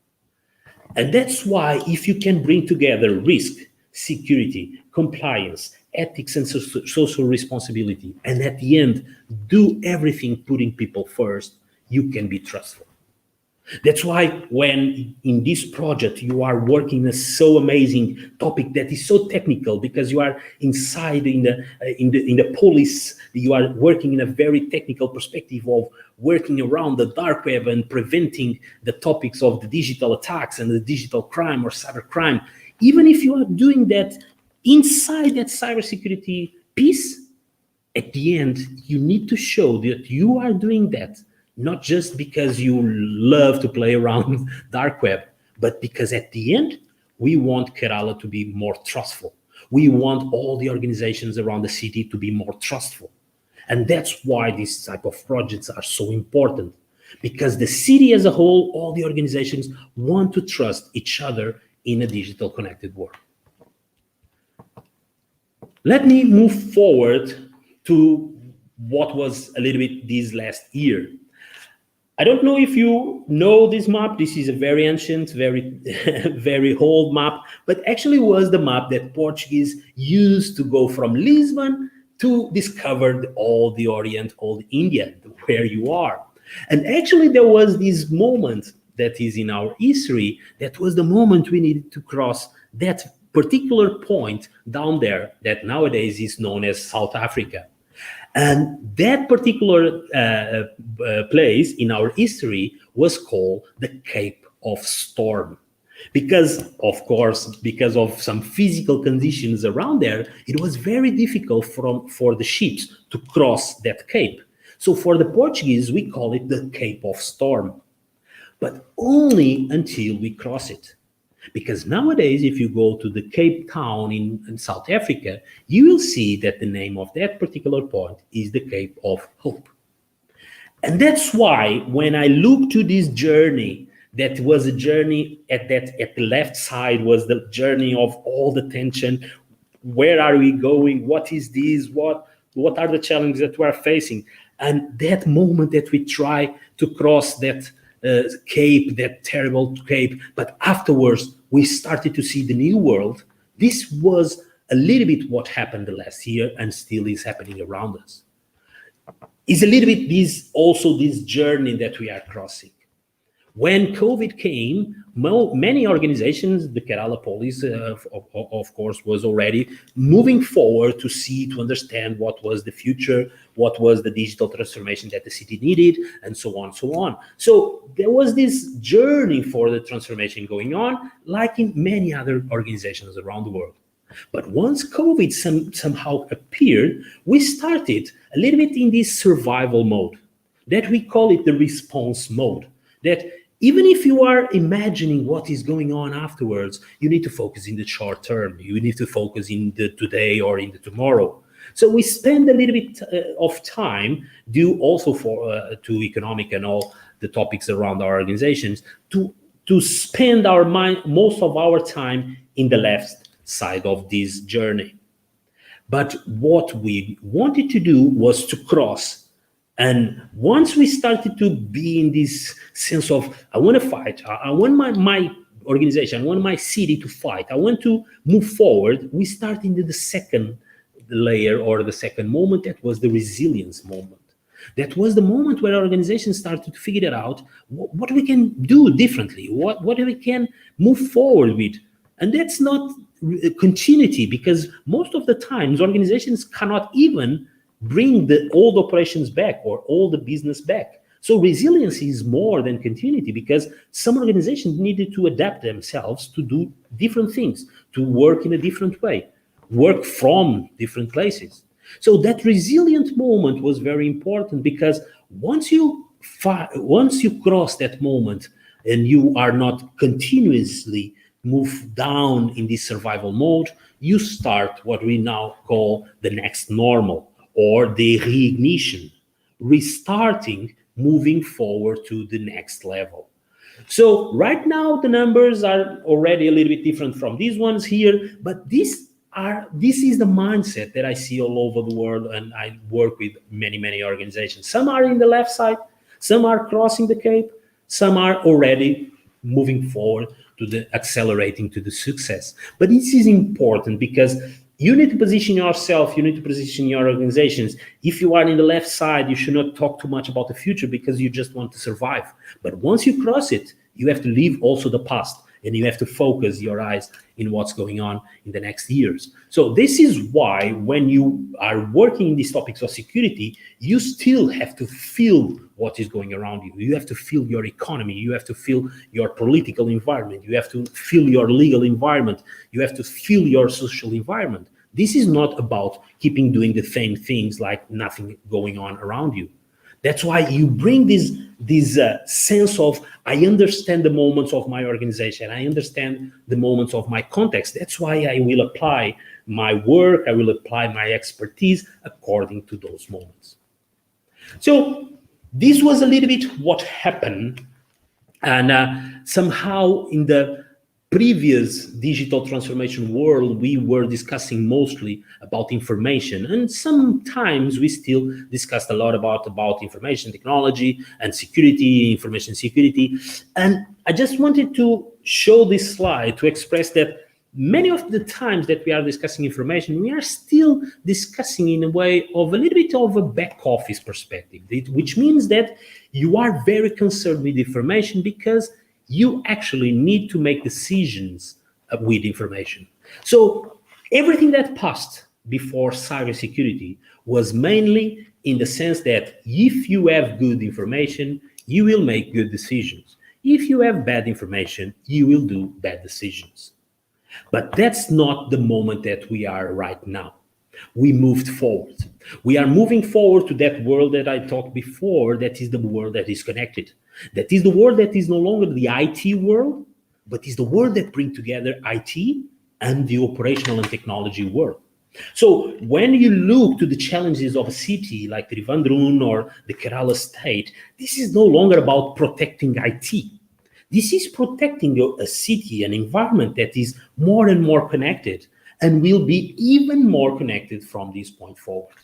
And that's why if you can bring together risk, security, compliance, ethics, and social responsibility, and at the end, do everything putting people first, you can be trustful. That's why when in this project you are working a so amazing topic that is so technical, because you are inside in the police, you are working in a very technical perspective of working around the dark web and preventing the topics of the digital attacks and the digital crime or cyber crime. Even if you are doing that inside that cybersecurity piece, at the end you need to show that you are doing that not just because you love to play around dark web, but because at the end, we want Kerala to be more trustful. We want all the organizations around the city to be more trustful. And that's why these type of projects are so important, because the city as a whole, all the organizations want to trust each other in a digital connected world. Let me move forward to what was a little bit this last year. I don't know if you know this map. This is a very ancient, very, very old map, but actually was the map that Portuguese used to go from Lisbon to discover all the Orient, all India, where you are. And actually there was this moment that is in our history, that was the moment we needed to cross that particular point down there that nowadays is known as South Africa. And that particular place in our history was called the Cape of Storm. Because, of course, because of some physical conditions around there, it was very difficult for the ships to cross that cape. So for the Portuguese, we call it the Cape of Storm. But only until we cross it. Because nowadays, if you go to the Cape Town in South Africa, you will see that the name of that particular point is the Cape of Hope. And that's why when I look to this journey, that was a journey at the left side was the journey of all the tension. Where are we going? What is this? What are the challenges that we are facing? And that moment that we try to cross that cape, that terrible cape, but afterwards we started to see the new world. This was a little bit what happened the last year and still is happening around us. It's a little bit this journey that we are crossing. When COVID came, many organizations, the Kerala Police, of course, was already moving forward to understand what was the future, what was the digital transformation that the city needed, and so on, so on. So there was this journey for the transformation going on, like in many other organizations around the world. But once COVID somehow appeared, we started a little bit in this survival mode, that we call it the response mode, that even if you are imagining what is going on afterwards, you need to focus in the short term. You need to focus in the today or in the tomorrow. So we spend a little bit of time, due also to economic and all the topics around our organizations, to spend most of our time in the left side of this journey. But what we wanted to do was to cross. And once we started to be in this sense of, I want to fight, I want my organization, I want my city to fight, I want to move forward, we started into the second layer or the second moment, that was the resilience moment. That was the moment where organizations started to figure out what we can do differently, what we can move forward with. And that's not continuity, because most of the times organizations cannot even bring the old operations back or all the business back. So resilience is more than continuity, because some organizations needed to adapt themselves to do different things, to work in a different way, work from different places. So that resilient moment was very important, because once you cross that moment and you are not continuously move down in this survival mode, you start what we now call the next normal, or the reignition, restarting, moving forward to the next level. So right now the numbers are already a little bit different from these ones here, but this is the mindset that I see all over the world, and I work with many organizations. Some are in the left side, some are crossing the cape, some are already moving forward to the accelerating to the success. But this is important, because you need to position yourself, you need to position your organizations. If you are in the left side, you should not talk too much about the future, because you just want to survive. But once you cross it, you have to leave also the past, and you have to focus your eyes in what's going on in the next years. So this is why when you are working in these topics of security, you still have to feel what is going around you. You have to feel your economy. You have to feel your political environment. You have to feel your legal environment. You have to feel your social environment. This is not about keeping doing the same things like nothing going on around you. That's why you bring this sense of, I understand the moments of my organization. I understand the moments of my context. That's why I will apply my work. I will apply my expertise according to those moments. So this was a little bit what happened. And somehow in the previous digital transformation world, we were discussing mostly about information, and sometimes we still discussed a lot about information technology and security, information security. And I just wanted to show this slide to express that many of the times that we are discussing information, we are still discussing in a way of a little bit of a back office perspective, which means that you are very concerned with information because you actually need to make decisions with information. So everything that passed before cybersecurity was mainly in the sense that if you have good information, you will make good decisions. If you have bad information, you will do bad decisions. But that's not the moment that we are right now. We moved forward. We are moving forward to that world that I talked before, that is the world that is connected. That is the world that is no longer the IT world, but is the world that brings together IT and the operational and technology world. So when you look to the challenges of a city like Trivandrum or the Kerala state, this is no longer about protecting IT. This is protecting a city, an environment that is more and more connected and will be even more connected from this point forward.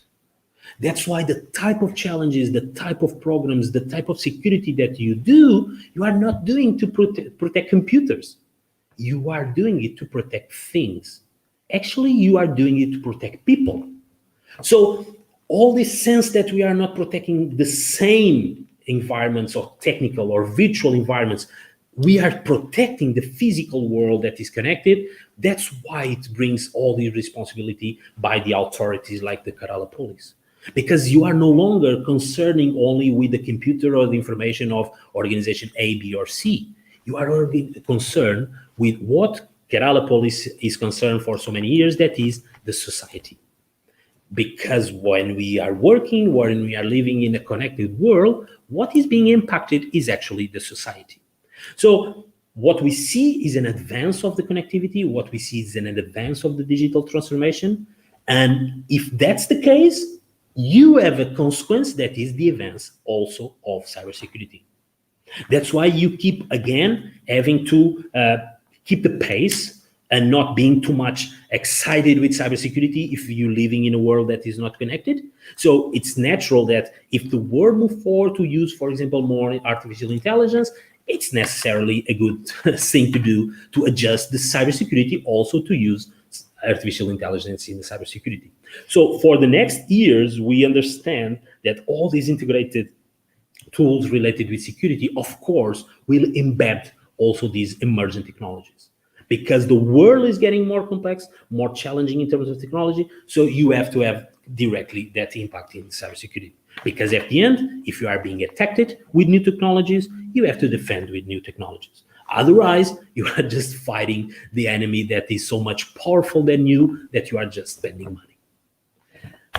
That's why the type of challenges, the type of programs, the type of security that you do, you are not doing to protect computers. You are doing it to protect things. Actually, you are doing it to protect people. So all this sense that we are not protecting the same environments or technical or virtual environments, we are protecting the physical world that is connected. That's why it brings all the responsibility by the authorities like the Kerala police. Because you are no longer concerning only with the computer or the information of organization A, B, or C. You are already concerned with what Kerala police is concerned for so many years, that is the society. Because when we are working, when we are living in a connected world, what is being impacted is actually the society. So what we see is an advance of the connectivity. What we see is an advance of the digital transformation. And if that's the case, you have a consequence that is the advance also of cybersecurity. That's why you keep, again, having to keep the pace and not being too much excited with cybersecurity if you're living in a world that is not connected. So it's natural that if the world moves forward to use, for example, more artificial intelligence, it's necessarily a good thing to do to adjust the cybersecurity also to use artificial intelligence in the cybersecurity. So for the next years, we understand that all these integrated tools related with security, of course, will embed also these emerging technologies. Because the world is getting more complex, more challenging in terms of technology, so you have to have directly that impact in cybersecurity. Because at the end, if you are being attacked with new technologies, you have to defend with new technologies. Otherwise, you are just fighting the enemy that is so much powerful than you that you are just spending money.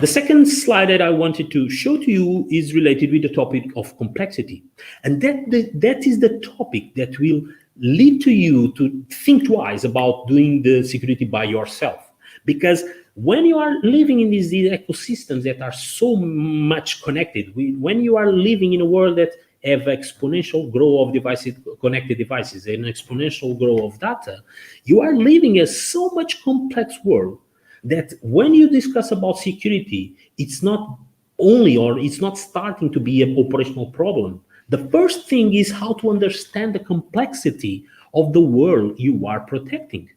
The second slide that I wanted to show to you is related with the topic of complexity. And that is the topic that will lead to you to think twice about doing the security by yourself. Because when you are living in these ecosystems that are so much connected, when you are living in a world that have exponential growth of devices, connected devices, and exponential growth of data, you are living in so much complex world that when you discuss about security, it's not only, or it's not starting to be an operational problem. The first thing is how to understand the complexity of the world you are protecting.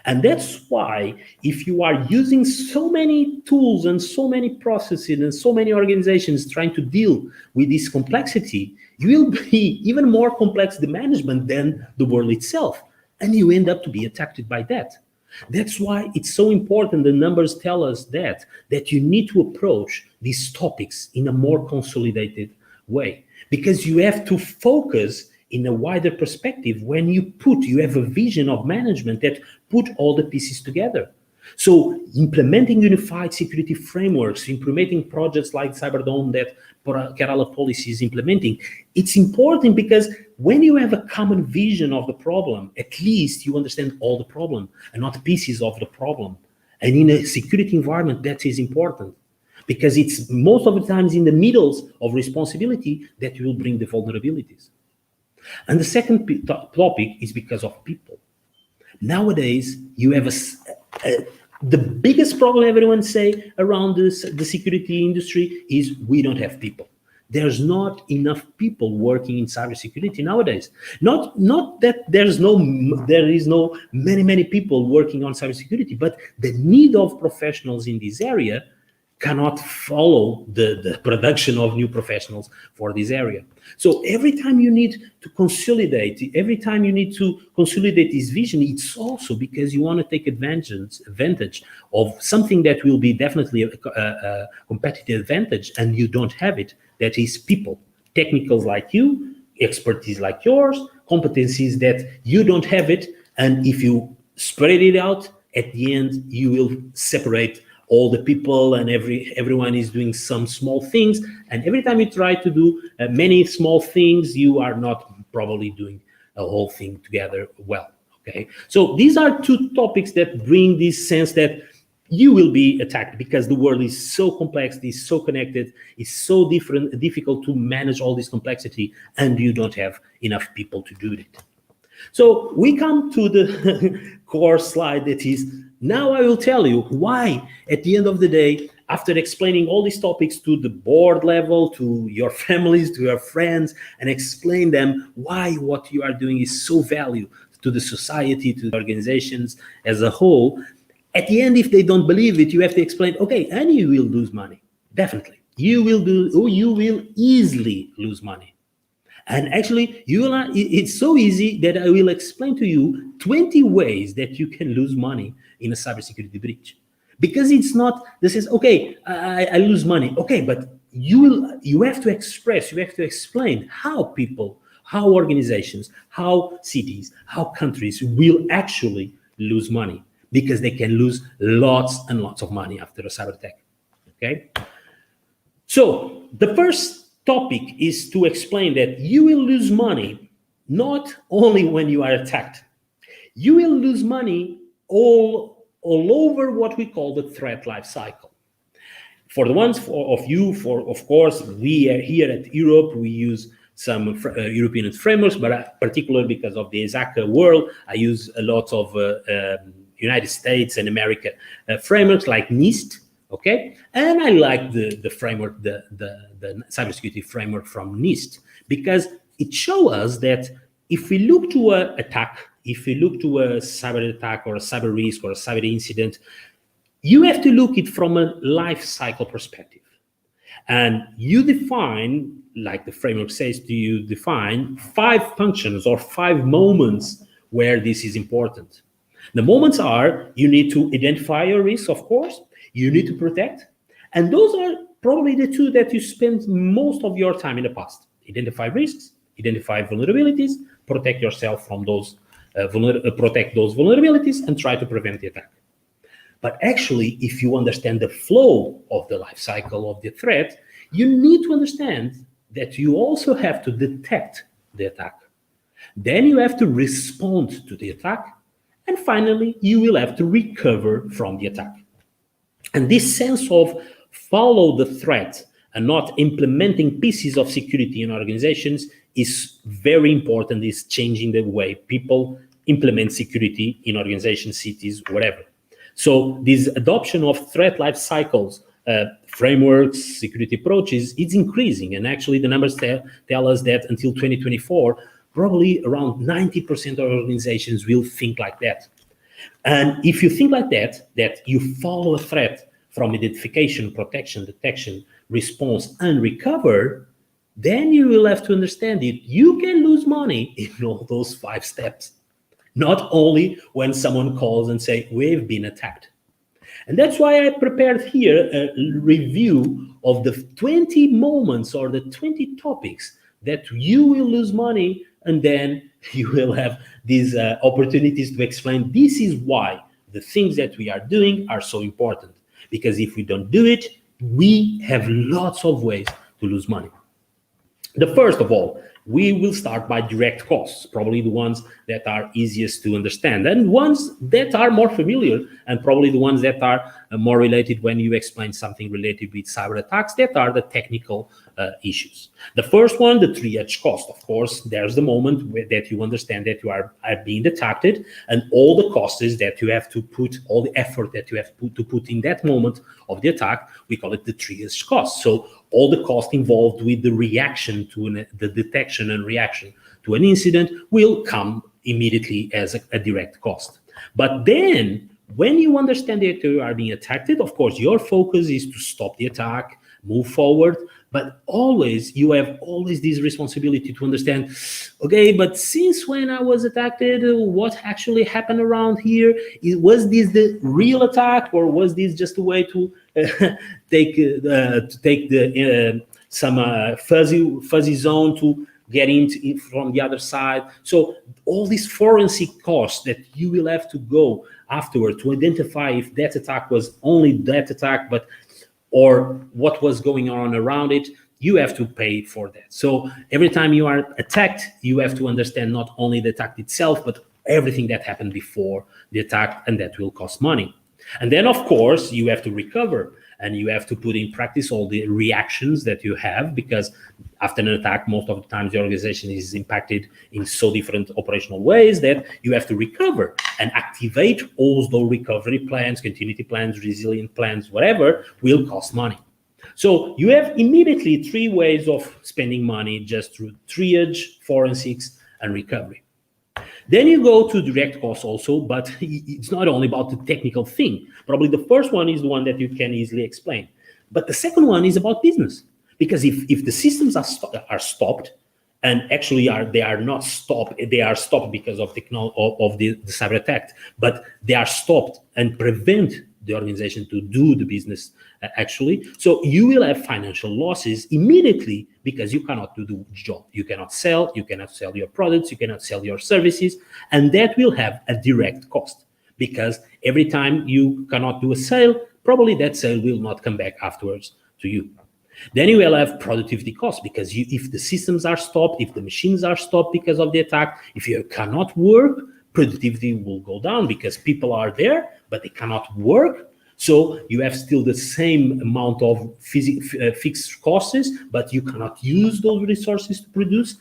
And that's why if you are using so many tools and so many processes and so many organizations trying to deal with this complexity, you will be even more complex the management than the world itself. And you end up to be attacked by that. That's why it's so important. The numbers tell us that you need to approach these topics in a more consolidated way, because you have to focus in a wider perspective when you have a vision of management that put all the pieces together. So implementing unified security frameworks, implementing projects like Cyberdome that Kerala policy is implementing, it's important because when you have a common vision of the problem, at least you understand all the problem and not pieces of the problem. And in a security environment, that is important because it's most of the times in the middle of responsibility that you will bring the vulnerabilities. And the second topic is because of people. Nowadays, you have the biggest problem everyone say around the security industry is we don't have people. There's not enough people working in cybersecurity nowadays. Not that there is no many people working on cybersecurity, but the need of professionals in this area cannot follow the production of new professionals for this area. So every time you need to consolidate this vision, it's also because you want to take advantage of something that will be definitely a competitive advantage, and you don't have it. That is people, technicals like you, expertise like yours, competencies that you don't have it. And if you spread it out, at the end, you will separate all the people, and everyone is doing some small things. And every time you try to do many small things, you are not probably doing a whole thing together well. Okay, so these are two topics that bring this sense that you will be attacked because the world is so complex, is so connected, is so difficult to manage all this complexity, and you don't have enough people to do it. So we come to the core slide, that is, now I will tell you why, at the end of the day, after explaining all these topics to the board level, to your families, to your friends, and explain them why what you are doing is so valuable to the society, to the organizations as a whole, at the end, if they don't believe it, you have to explain, okay, and you will lose money, definitely. You will easily lose money. And actually, it's so easy that I will explain to you 20 ways that you can lose money in a cybersecurity breach. Because it's not, this is, okay, I lose money. Okay, but you have to explain how people, how organizations, how cities, how countries will actually lose money, because they can lose lots and lots of money after a cyber attack. Okay? So the first topic is to explain that you will lose money not only when you are attacked. You will lose money all over what we call the threat life cycle. For the ones of course, we are here at Europe, we use some European frameworks, but particularly because of the ISACA world, I use a lot of United States and America frameworks like NIST. Okay, and I like the framework, the cybersecurity framework from NIST, because it shows us that if we look to an attack, if we look to a cyber attack or a cyber risk or a cyber incident, you have to look it from a life cycle perspective. And you define, like the framework says to you, define 5 functions or 5 moments where this is important. The moments are, you need to identify your risks, of course, you need to protect, and those are probably the 2 that you spend most of your time in the past. Identify risks, identify vulnerabilities, protect yourself from those, protect those vulnerabilities, and try to prevent the attack. But actually, if you understand the flow of the life cycle of the threat, you need to understand that you also have to detect the attack. Then you have to respond to the attack, and finally, you will have to recover from the attack. And this sense of follow the threat and not implementing pieces of security in organizations is very important, is changing the way people implement security in organizations, cities, whatever. So this adoption of threat life cycles, frameworks, security approaches, it's increasing. And actually the numbers tell us that until 2024, probably around 90% of organizations will think like that. And if you think like that, that you follow a threat from identification, protection, detection, response, and recover, then you will have to understand it. You can lose money in all those 5 steps, not only when someone calls and say, we've been attacked. And that's why I prepared here a review of the 20 moments or the 20 topics that you will lose money, and then you will have these opportunities to explain this is why the things that we are doing are so important. Because if we don't do it, we have lots of ways to lose money. The first of all, we will start by direct costs, probably the ones that are easiest to understand, and ones that are more familiar, and probably the ones that are more related when you explain something related with cyber attacks. That are the technical issues. The first one, the triage cost. Of course, there's the moment that you understand that you are being attacked, and all the costs that you have to put, all the effort that you have to put in that moment of the attack, we call it the triage cost. So all the cost involved with the reaction to the detection and reaction to an incident will come immediately as a direct cost. But then when you understand that you are being attacked, of course, your focus is to stop the attack, move forward, but always you have always this responsibility to understand, okay, but since when I was attacked, what actually happened around here? Was this the real attack, or was this just a way to take some fuzzy zone to get into from the other side? So all these forensic costs that you will have to go afterward to identify if that attack was only that attack, or what was going on around it, you have to pay for that. So every time you are attacked, you have to understand not only the attack itself, but everything that happened before the attack, and that will cost money. And then, of course, you have to recover, and you have to put in practice all the reactions that you have, because after an attack, most of the times the organization is impacted in so different operational ways that you have to recover and activate all those recovery plans, continuity plans, resilient plans, whatever, will cost money. So you have immediately three ways of spending money just through triage, forensics, and recovery. Then you go to direct costs also, but it's not only about the technical thing. Probably the first one is the one that you can easily explain. But the second one is about business. Because if the systems are stopped, and actually they are not stopped, they are stopped because of the cyber attack, but they are stopped and prevent the organization to do the business actually. So you will have financial losses immediately because you cannot do the job. You cannot sell your products, you cannot sell your services, and that will have a direct cost, because every time you cannot do a sale, probably that sale will not come back afterwards to you. Then you will have productivity costs, because if the systems are stopped, if the machines are stopped because of the attack, if you cannot work, productivity will go down because people are there, but they cannot work. So you have still the same amount of fixed costs, but you cannot use those resources to produce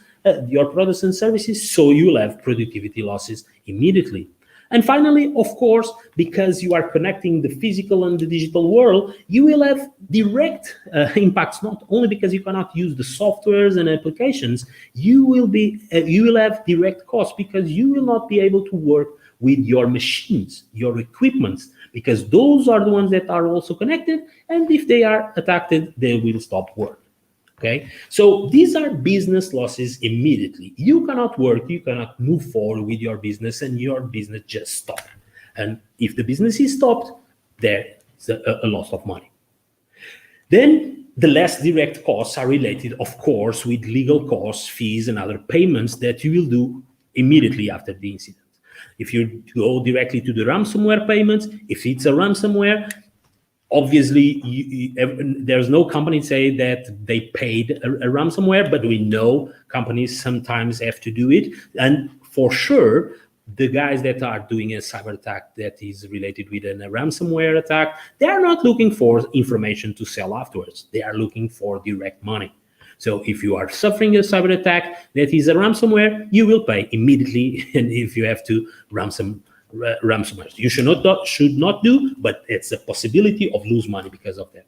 your products and services. So you will have productivity losses immediately. And finally, of course, because you are connecting the physical and the digital world, you will have direct impacts, not only because you cannot use the softwares and applications, you will have direct costs because you will not be able to work with your machines, your equipment, because those are the ones that are also connected, and if they are attacked, they will stop work. Okay, so these are business losses immediately. You cannot work, you cannot move forward with your business, and your business just stopped. And if the business is stopped, there's a loss of money. Then the less direct costs are related, of course, with legal costs, fees, and other payments that you will do immediately after the incident. If you go directly to the ransomware payments, if it's a ransomware, obviously, there's no company say that they paid a ransomware, but we know companies sometimes have to do it. And for sure, the guys that are doing a cyber attack that is related with a ransomware attack, they are not looking for information to sell afterwards. They are looking for direct money. So if you are suffering a cyber attack that is a ransomware, you will pay immediately. And if you have to ransomware, you should not do, but it's a possibility of lose money because of that.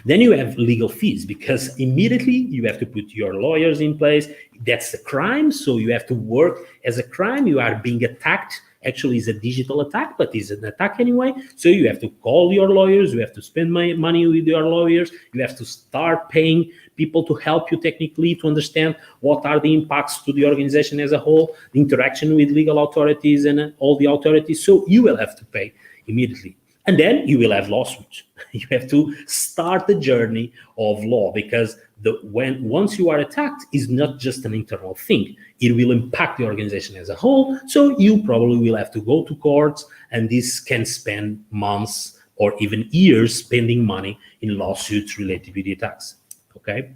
Then you have legal fees, because immediately you have to put your lawyers in place. That's a crime, so you have to work as a crime. You are being attacked. Actually, it's a digital attack, but it's an attack anyway. So you have to call your lawyers. You have to spend money with your lawyers. You have to start paying people to help you technically to understand what are the impacts to the organization as a whole, the interaction with legal authorities and all the authorities. So you will have to pay immediately. And then you will have lawsuits. You have to start the journey of law, because once you are attacked, is not just an internal thing. It will impact the organization as a whole. So you probably will have to go to courts, and this can spend months or even years spending money in lawsuits related with the attacks. Okay.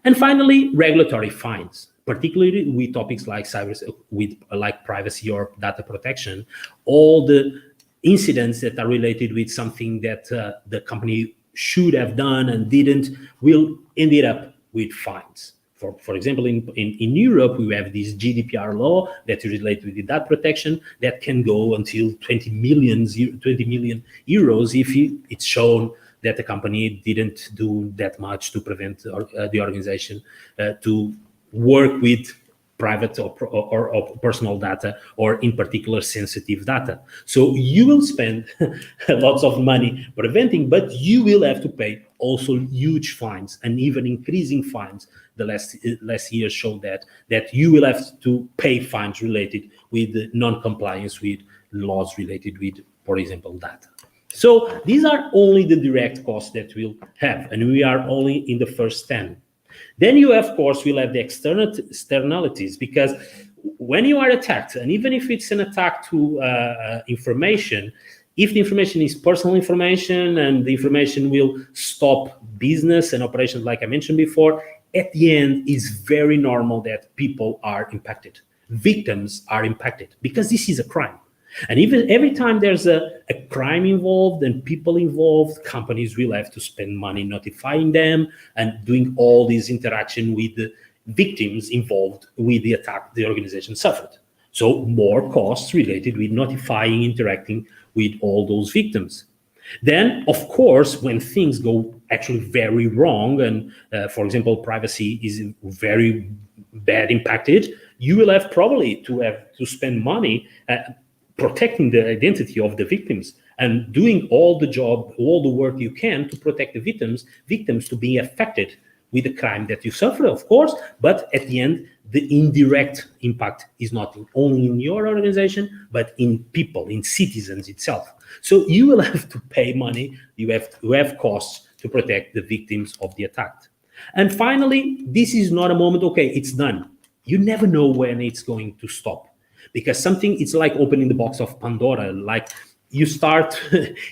And finally, regulatory fines, particularly with topics like like privacy or data protection. All the incidents that are related with something that the company should have done and didn't will end up with fines. For example, in Europe, we have this GDPR law that is related with the data protection that can go until 20 million euros if it's shown that the company didn't do that much to prevent the organization to work with private or personal data, or in particular sensitive data. So you will spend lots of money preventing, but you will have to pay also huge fines and even increasing fines. The last year showed that you will have to pay fines related with non-compliance with laws related with, for example, data. So these are only the direct costs that we'll have, and we are only in the first 10. Then you, of course, will have the externalities, because when you are attacked, and even if it's an attack to information, if the information is personal information and the information will stop business and operations, like I mentioned before, at the end, it's very normal that people are impacted. Victims are impacted because this is a crime. And even every time there's a crime involved and people involved, companies will have to spend money notifying them and doing all this interaction with the victims involved with the attack the organization suffered. So more costs related with notifying, interacting with all those victims. Then, of course, when things go actually very wrong, and for example, privacy is very bad impacted, you will have probably to spend money protecting the identity of the victims and doing all the work you can to protect the victims to be affected with the crime that you suffer, of course, but at the end, the indirect impact is not only in your organization, but in people, in citizens itself. So you will have to pay money, you have costs to protect the victims of the attack. And finally, this is not a moment, okay, it's done. You never know when it's going to stop. Because it's like opening the box of Pandora. Like you start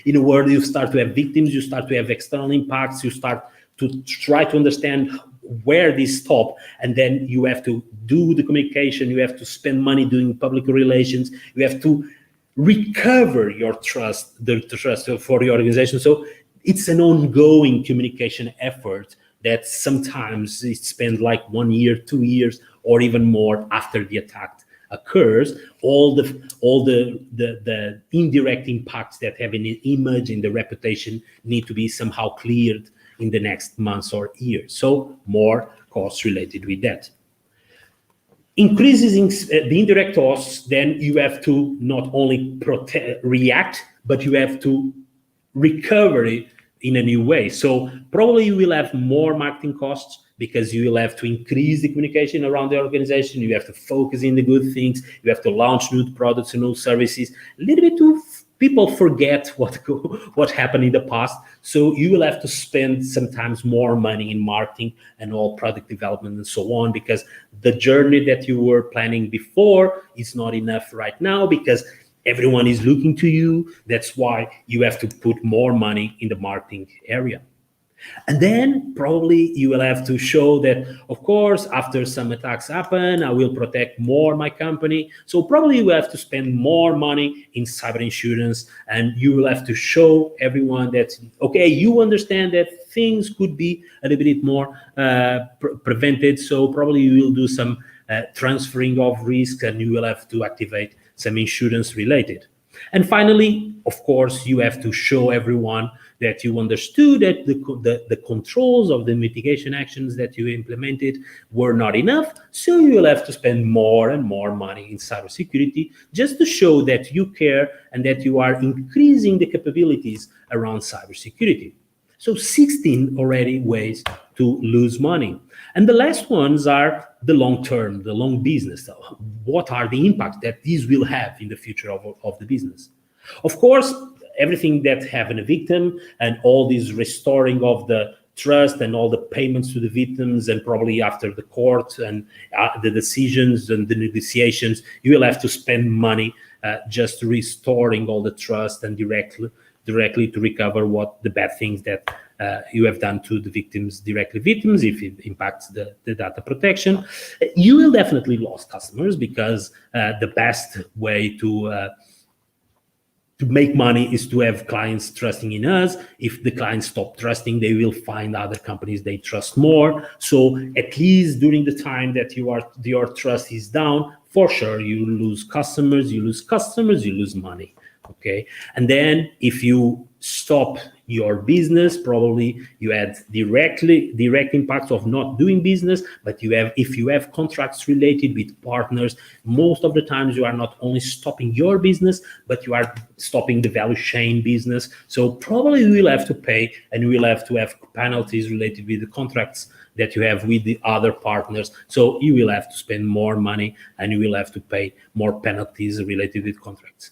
in a world, you start to have victims, you start to have external impacts, you start to try to understand where this stop, and then you have to do the communication, you have to spend money doing public relations, you have to recover your trust, the trust for your organization. So it's an ongoing communication effort that sometimes it spends like 1 year, 2 years, or even more after the attack occurs. All the indirect impacts that have an image and the reputation need to be somehow cleared in the next months or years. So more costs related with that. Increases in the indirect costs, then you have to not only react, but you have to recover it in a new way. So probably you will have more marketing costs because you will have to increase the communication around the organization. You have to focus in the good things. You have to launch new products and new services. A little bit too, people forget what happened in the past. So you will have to spend sometimes more money in marketing and all product development and so on, because the journey that you were planning before is not enough right now because everyone is looking to you. That's why you have to put more money in the marketing area. And then probably you will have to show that, of course, after some attacks happen, I will protect more my company. So probably you will have to spend more money in cyber insurance, and you will have to show everyone that, okay, you understand that things could be a little bit more prevented. So probably you will do some transferring of risk, and you will have to activate some insurance related. And finally, of course, you have to show everyone that you understood that the controls of the mitigation actions that you implemented were not enough. So you will have to spend more and more money in cybersecurity just to show that you care and that you are increasing the capabilities around cybersecurity. So 16 already ways to lose money. And the last ones are the long term, the long business. What are the impacts that these will have in the future of the business? Of course, everything that happened a victim and all this restoring of the trust and all the payments to the victims, and probably after the court and the decisions and the negotiations, you will have to spend money just restoring all the trust and directly to recover what the bad things that you have done to the victims, if it impacts the data protection. You will definitely lose customers because the best way to to make money is to have clients trusting in us. If the clients stop trusting, they will find other companies they trust more. So at least during the time that your trust is down, for sure you lose customers, you lose money. Okay, and then if you stop your business, probably you had direct impacts of not doing business. But if you have contracts related with partners, most of the times you are not only stopping your business, but you are stopping the value chain business. So probably you will have to pay, and you will have to have penalties related with the contracts that you have with the other partners. So you will have to spend more money, and you will have to pay more penalties related with contracts.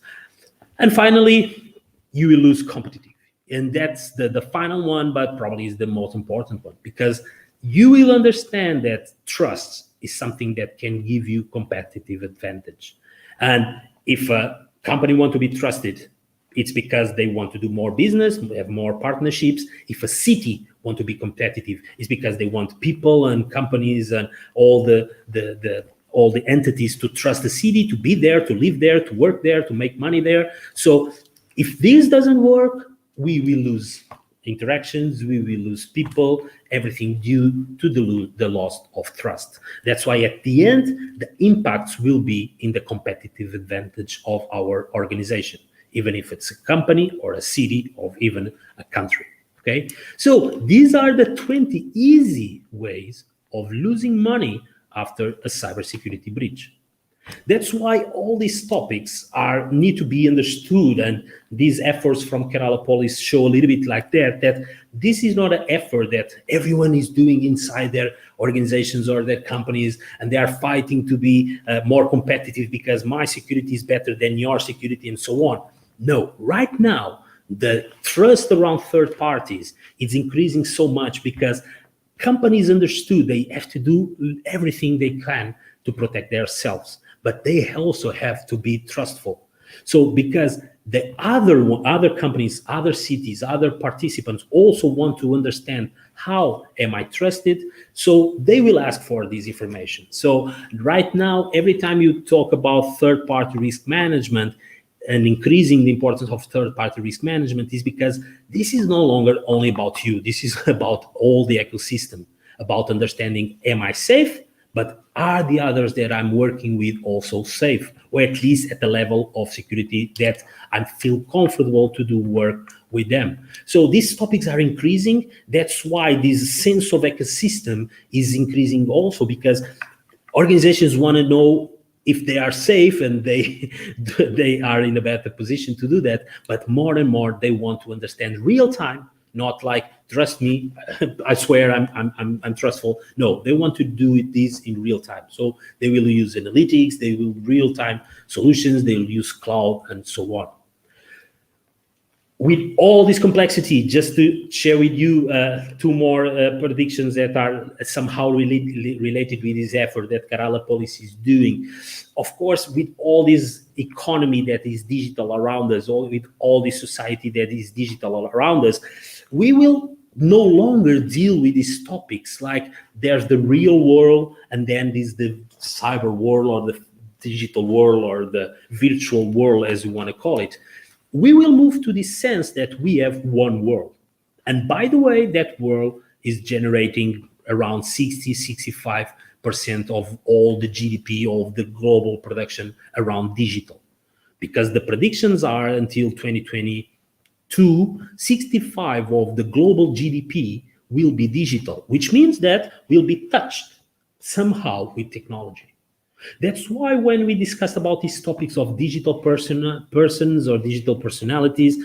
And finally, you will lose competitive. And that's the final one, but probably is the most important one, because you will understand that trust is something that can give you competitive advantage. And if a company wants to be trusted, it's because they want to do more business, have more partnerships. If a city wants to be competitive, it's because they want people and companies and all the entities to trust the city, to be there, to live there, to work there, to make money there. So if this doesn't work, we will lose interactions, we will lose people, everything due to the loss of trust. That's why at the end, the impacts will be in the competitive advantage of our organization, even if it's a company or a city or even a country. Okay, so these are the 20 easy ways of losing money after a cybersecurity breach. That's why all these topics need to be understood, and these efforts from Kerala Police show a little bit like that this is not an effort that everyone is doing inside their organizations or their companies, and they are fighting to be more competitive because my security is better than your security and so on. No, right now, the trust around third parties is increasing so much because companies understood they have to do everything they can to protect themselves, but they also have to be trustful. So because the other companies, other cities, other participants also want to understand how am I trusted, so they will ask for this information. So right now, every time you talk about third-party risk management and increasing the importance of third-party risk management is because this is no longer only about you. This is about all the ecosystem, about understanding, am I safe? But are the others that I'm working with also safe, or at least at the level of security that I feel comfortable to do work with them? So these topics are increasing. That's why this sense of ecosystem is increasing also, because organizations want to know if they are safe, and they are in a better position to do that. But more and more, they want to understand real time, not like, trust me, I swear I'm trustful. No, they want to do this in real time. So they will use analytics, they will real time solutions, they will use cloud and so on. With all this complexity, just to share with you two more predictions that are somehow related with this effort that Kerala Police is doing. Of course, with all this economy that is digital around us, or with all this society that is digital around us, we will no longer deal with these topics like there's the real world and then there's the cyber world or the digital world or the virtual world, as you want to call it. We will move to this sense that we have one world. And by the way, that world is generating around 65% of all the GDP of the global production around digital. Because the predictions are until 2022, 65% of the global GDP will be digital, which means that will be touched somehow with technology. That's why when we discussed about these topics of digital persons or digital personalities,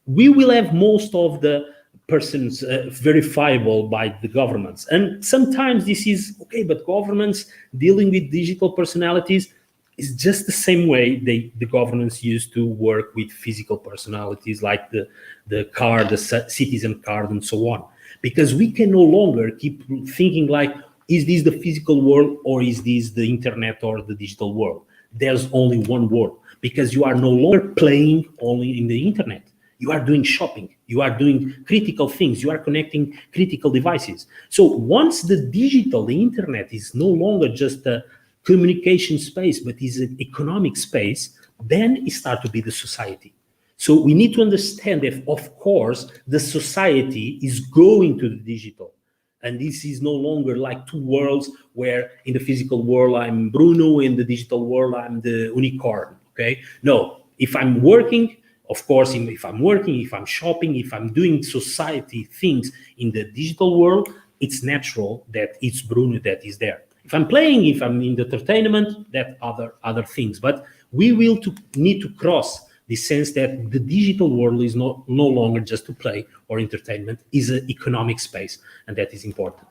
we will have most of the persons verifiable by the governments. And sometimes this is okay, but governments dealing with digital personalities is just the same way the governments used to work with physical personalities like the card, the citizen card, and so on. Because we can no longer keep thinking like, is this the physical world or is this the internet or the digital world? There's only one world, because you are no longer playing only in the internet. You are doing shopping, you are doing critical things, you are connecting critical devices. So once the digital, the internet is no longer just a communication space, but is an economic space, then it starts to be the society. So we need to understand that, of course, the society is going to the digital. And this is no longer like two worlds where in the physical world I'm Bruno, in the digital world I'm the unicorn, okay? No, if I'm working, of course, if I'm working, if I'm shopping, if I'm doing society things in the digital world, it's natural that it's Bruno that is there. If I'm playing, if I'm in the entertainment, that other things. But we will need to cross the sense that the digital world is no longer just to play or entertainment, is an economic space, and that is important.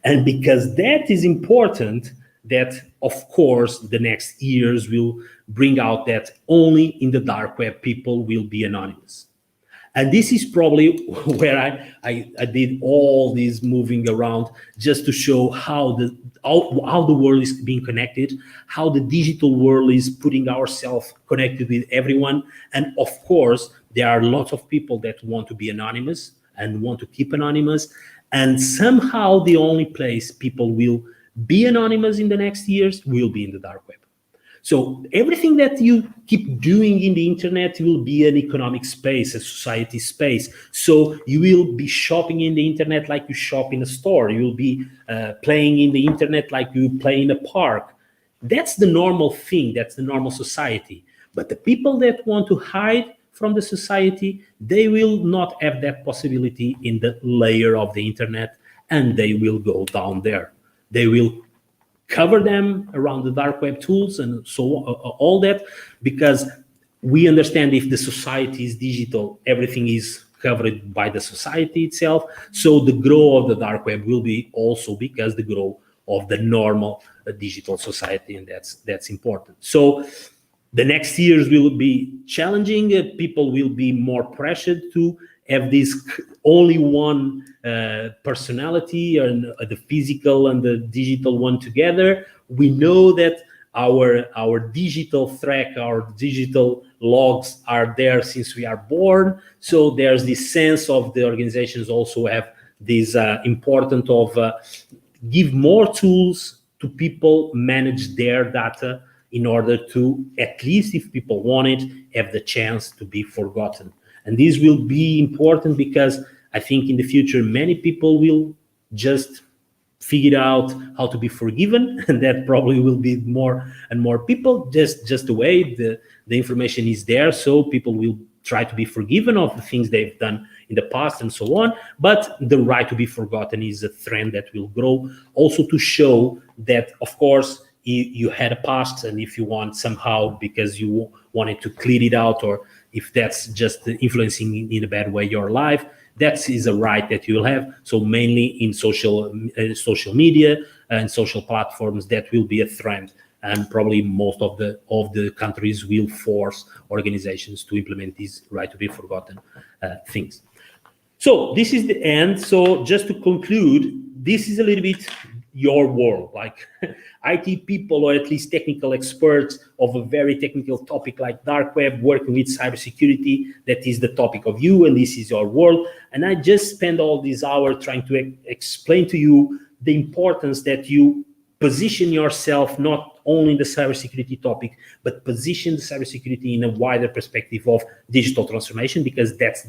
And because that is important, that of course the next years will bring out that only in the dark web people will be anonymous. And this is probably where I did all this moving around, just to show how the world is being connected, how the digital world is putting ourselves connected with everyone. And of course, there are lots of people that want to be anonymous and want to keep anonymous. And somehow the only place people will be anonymous in the next years will be in the dark web. So everything that you keep doing in the internet will be an economic space, a society space. So you will be shopping in the internet like you shop in a store. You will be playing in the internet like you play in a park. That's the normal thing. That's the normal society. But the people that want to hide from the society, they will not have that possibility in the layer of the internet, and they will go down there. They will cover them around the dark web tools and so all that, because we understand if the society is digital, everything is covered by the society itself. So the growth of the dark web will be also because the growth of the normal digital society, and that's important. So the next years will be challenging. People will be more pressured to have this only one personality, and the physical and the digital one together. We know that our digital track, our digital logs are there since we are born. So there's this sense of the organizations also have this important of give more tools to people manage their data in order to, at least if people want it, have the chance to be forgotten. And this will be important because I think in the future, many people will just figure out how to be forgiven, and that probably will be more and more people, just the way the information is there. So people will try to be forgiven of the things they've done in the past and so on. But the right to be forgotten is a trend that will grow, also to show that, of course, you had a past, and if you want somehow, because you wanted to clear it out, or if that's just influencing in a bad way your life, that is a right that you'll have. So mainly in social media and social platforms, that will be a trend, and probably most of the countries will force organizations to implement these right to be forgotten things. So this is the end. So just to conclude, this is a little bit your world, like IT people, or at least technical experts of a very technical topic like dark web, working with cybersecurity. That is the topic of you, and this is your world. And I just spend all this hour trying to explain to you the importance that you position yourself not only in the cybersecurity topic, but position the cybersecurity in a wider perspective of digital transformation, because that's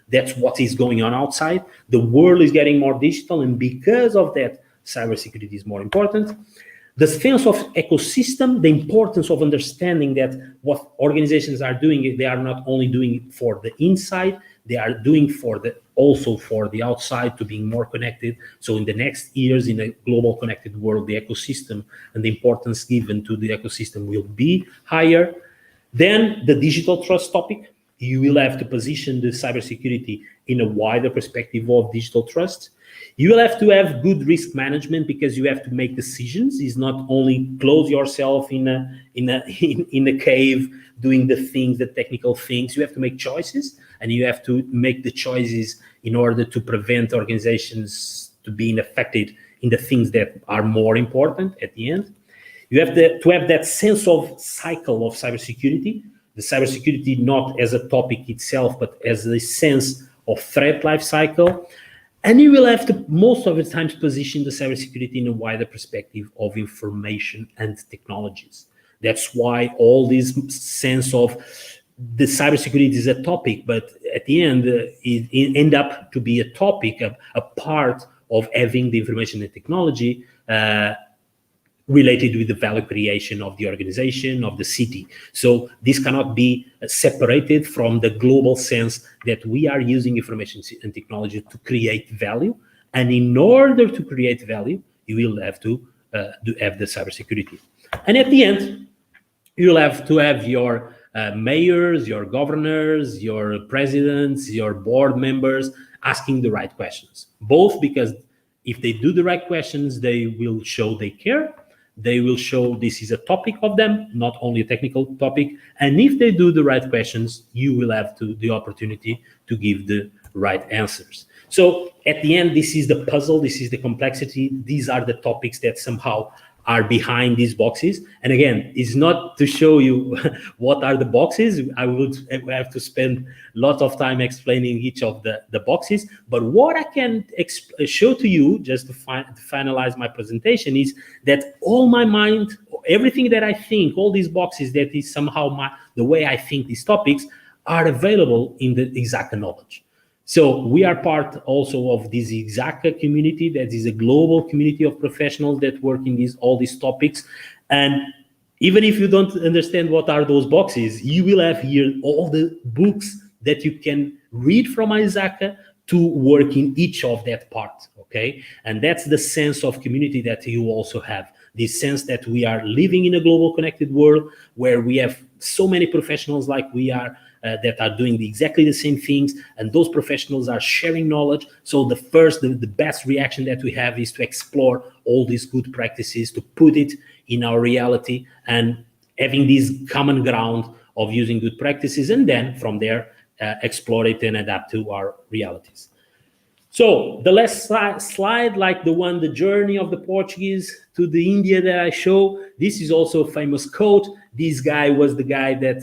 that's what is going on outside. The world is getting more digital, and because of that, cybersecurity is more important. The sense of ecosystem, the importance of understanding that what organizations are doing, they are not only doing it for the inside, they are doing also for the outside, to being more connected. So in the next years, in a global connected world, the ecosystem and the importance given to the ecosystem will be higher. Then the digital trust topic, you will have to position the cybersecurity in a wider perspective of digital trust. You will have to have good risk management, because you have to make decisions. It's not only close yourself in a cave doing the things, the technical things. You have to make choices, and you have to make the choices in order to prevent organizations to being affected in the things that are more important at the end. You have to have that sense of cycle of cybersecurity. The cybersecurity not as a topic itself, but as a sense of threat life cycle. And you will have to, most of the times, position the cybersecurity in a wider perspective of information and technologies. That's why all this sense of the cybersecurity is a topic, but at the end, it end up to be a topic, a part of having the information and technology related with the value creation of the organization, of the city. So this cannot be separated from the global sense that we are using information and technology to create value. And in order to create value, you will have to have the cybersecurity. And at the end, you'll have to have your mayors, your governors, your presidents, your board members asking the right questions. Both because if they do the right questions, they will show they care. They will show this is a topic of them, not only a technical topic. And if they do the right questions, you will have the opportunity to give the right answers. So at the end, this is the puzzle, this is the complexity. These are the topics that somehow are behind these boxes. And again, it's not to show you what are the boxes. I would have to spend a lot of time explaining each of the boxes. But what I can show to you, just to finalize my presentation, is that all my mind, everything that I think, all these boxes, that is somehow the way I think these topics, are available in the ISACA knowledge. So we are part also of this ISACA community, that is a global community of professionals that work in all these topics. And even if you don't understand what are those boxes, you will have here all the books that you can read from ISACA to work in each of that part, okay? And that's the sense of community that you also have, this sense that we are living in a global connected world where we have so many professionals like we are, that are doing exactly the same things, and those professionals are sharing knowledge. So the best reaction that we have is to explore all these good practices, to put it in our reality, and having this common ground of using good practices, and then from there explore it and adapt to our realities. So the last slide, like the journey of the Portuguese to the India that I show, this is also a famous quote. This guy was the guy that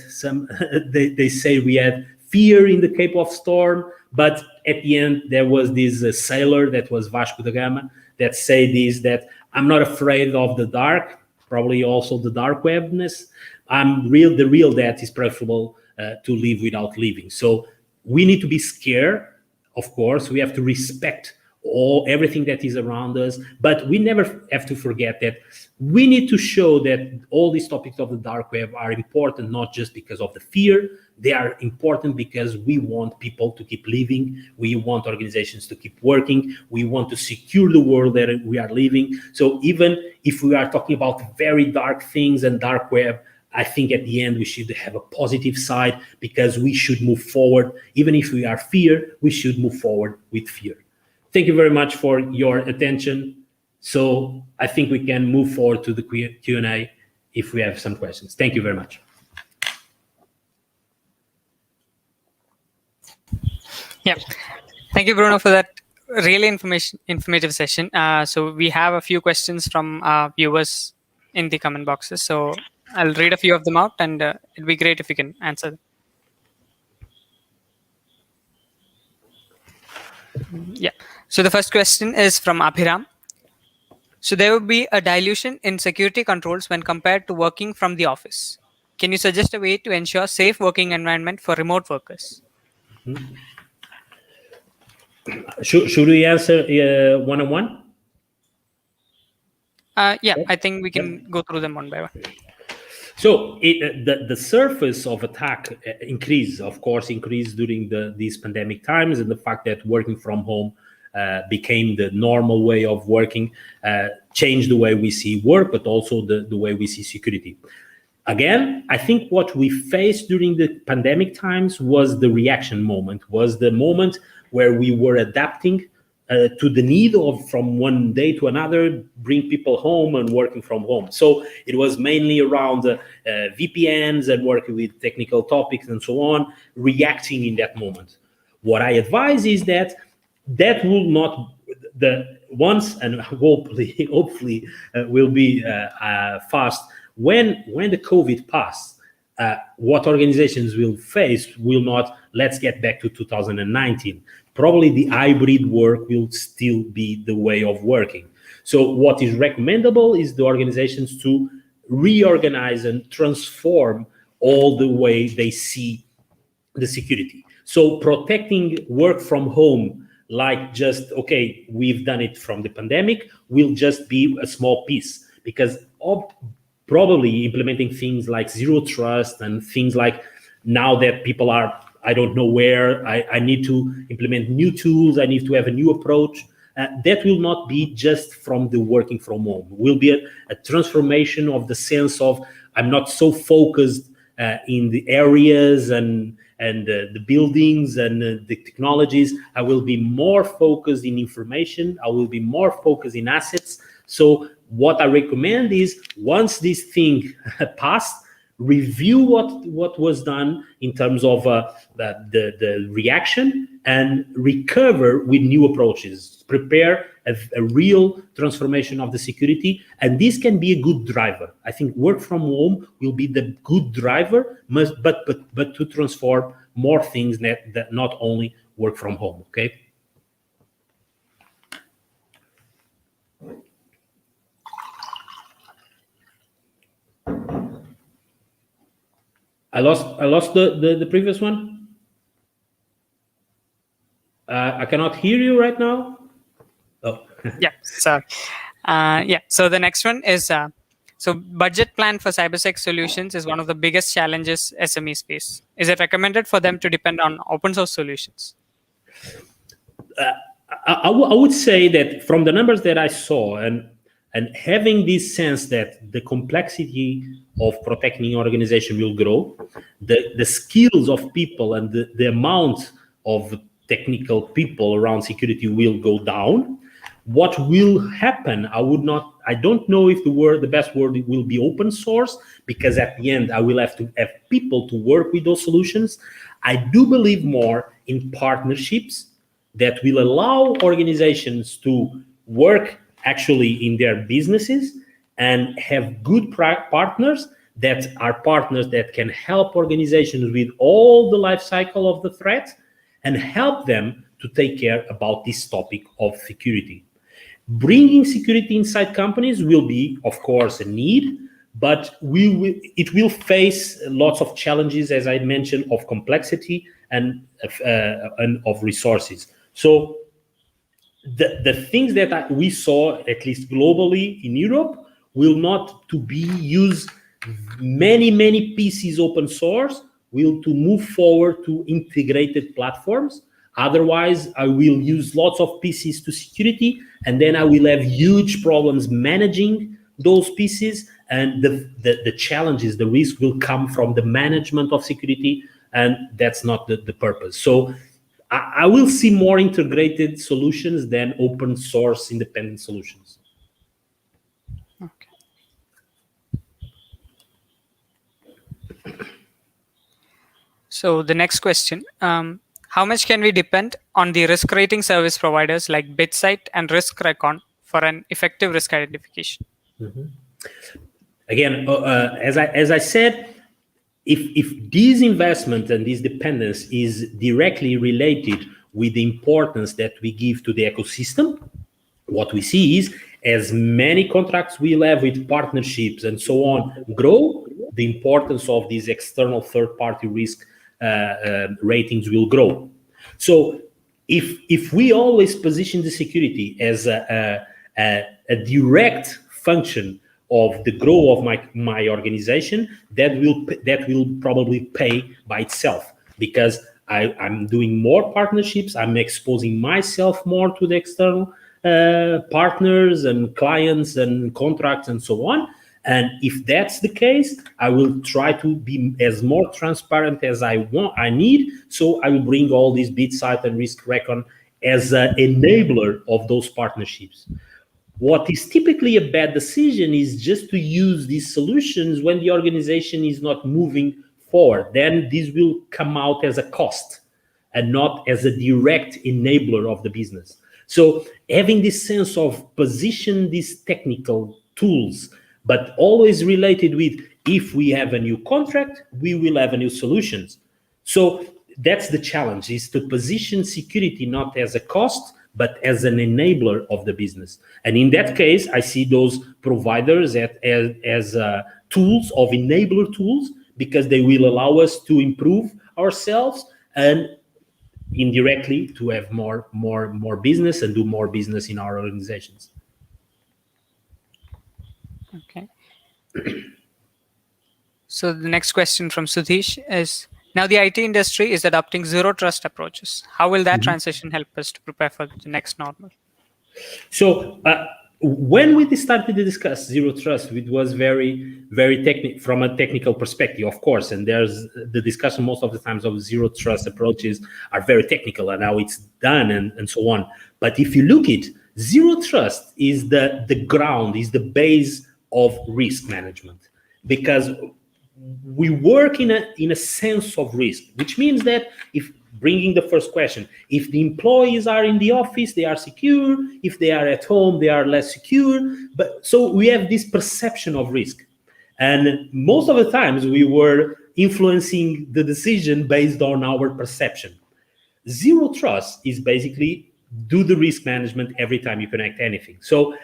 they say we had fear in the Cape of Storm, but at the end there was this sailor that was Vasco da Gama that said this, that I'm not afraid of the dark, probably also the dark webness. The real death is preferable to live without living. So we need to be scared. Of course, we have to respect everything that is around us, but we never have to forget that we need to show that all these topics of the dark web are important, not just because of the fear. They are important because we want people to keep living. We want organizations to keep working. We want to secure the world that we are living. So even if we are talking about very dark things and dark web, I think at the end we should have a positive side, because we should move forward. Even if we are fear, we should move forward with fear. Thank you very much for your attention. So I think we can move forward to the Q&A if we have some questions. Thank you very much. Yeah, thank you, Bruno, for that really informative session. So we have a few questions from our viewers in the comment boxes. So I'll read a few of them out, and it'd be great if you can answer them. Yeah. So the first question is from Abhiram. So there will be a dilution in security controls when compared to working from the office. Can you suggest a way to ensure safe working environment for remote workers? Should we answer one-on-one? Yeah, I think we can go through them one by one. So the surface of attack increased during these pandemic times, and the fact that working from home became the normal way of working changed the way we see work, but also the way we see security. Again, I think what we faced during the pandemic times was the reaction moment, was the moment where we were adapting to the need of, from one day to another, bring people home and working from home. So it was mainly around VPNs and working with technical topics and so on, reacting in that moment. What I advise is that will not, once, and hopefully will be fast, when the COVID passed, what organizations will face will not, let's get back to 2019. Probably the hybrid work will still be the way of working. So what is recommendable is the organizations to reorganize and transform all the way they see the security. So protecting work from home, like just, okay, we've done it from the pandemic, will just be a small piece, because of probably implementing things like zero trust and things like, now that people are, I don't know where, I need to implement new tools, I need to have a new approach. That will not be just from the working from home. It will be a transformation of the sense of, I'm not so focused in the areas and the buildings and the technologies. I will be more focused in information. I will be more focused in assets. So what I recommend is, once this thing passed, review what was done in terms of the reaction, and recover with new approaches. Prepare a real transformation of the security, and this can be a good driver. I think work from home will be the good driver, but to transform more things that not only work from home. Okay. I lost the previous one. I cannot hear you right now. Oh. Yeah. So the next one is so budget plan for cybersec solutions is one of the biggest challenges SMEs face. Is it recommended for them to depend on open source solutions? I would say that from the numbers that I saw, and having this sense that the complexity of protecting organization will grow, the skills of people and the amount of technical people around security will go down. What will happen? I don't know if the best word will be open source, because at the end I will have to have people to work with those solutions. I do believe more in partnerships that will allow organizations to work actually in their businesses and have good partners that can help organizations with all the life cycle of the threat, and help them to take care about this topic of security. Bringing security inside companies will be, of course, a need, but it will face lots of challenges, as I mentioned, of complexity and of resources. So the things that we saw, at least globally in Europe, will not to be used many pieces open source, will to move forward to integrated platforms. Otherwise, I will use lots of pieces to security, and then I will have huge problems managing those pieces, and the challenges, the risk will come from the management of security, and that's not the purpose. So I will see more integrated solutions than open source independent solutions. Okay. So the next question, how much can we depend on the risk rating service providers like BitSight and RiskRecon for an effective risk identification? Mm-hmm. Again, as I said, if this investment and this dependence is directly related with the importance that we give to the ecosystem, what we see is, as many contracts we'll have with partnerships and so on grow, the importance of these external third-party risk ratings will grow. So if we always position the security as a direct function of the growth of my organization, that will probably pay by itself, because I'm doing more partnerships, I'm exposing myself more to the external partners and clients and contracts and so on. And if that's the case, I will try to be as more transparent as I need. So I will bring all these BitSight and RiskRecon as an enabler of those partnerships. What is typically a bad decision is just to use these solutions when the organization is not moving forward. Then this will come out as a cost and not as a direct enabler of the business. So having this sense of position these technical tools, but always related with, if we have a new contract, we will have a new solutions. So that's the challenge, is to position security not as a cost, but as an enabler of the business. And in that case, I see those providers as tools of enabler tools, because they will allow us to improve ourselves and indirectly to have more business and do more business in our organizations. Okay. So the next question from Sudhish is, now the IT industry is adopting zero trust approaches. How will that transition help us to prepare for the next normal? So when we started to discuss zero trust, it was very technical from a technical perspective, of course. And there's the discussion most of the times of zero trust approaches are very technical and how it's done and so on. But if you look at zero trust is the ground, is the base of risk management, because we work in a sense of risk, which means that if bringing the first question, if the employees are in the office, they are secure. If they are at home, they are less secure. But so we have this perception of risk. And most of the times we were influencing the decision based on our perception. Zero trust is basically do the risk management every time you connect anything. So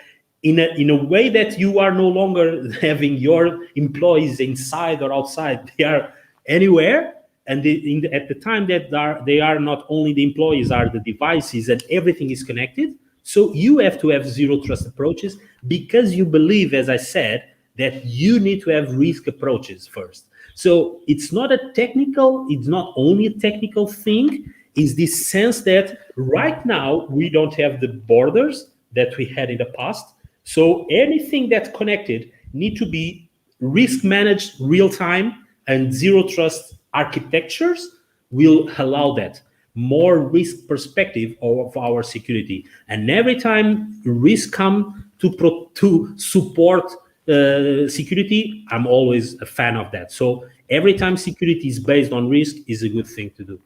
in a way that you are no longer having your employees inside or outside, they are anywhere. And at the time that they are not only the employees, are the devices, and everything is connected. So you have to have zero trust approaches because you believe, as I said, that you need to have risk approaches first. So it's not only a technical thing. It's this sense that right now we don't have the borders that we had in the past. So anything that's connected need to be risk managed real time, and zero trust architectures will allow that more risk perspective of our security. And every time risk come to support security, I'm always a fan of that. So every time security is based on risk is a good thing to do.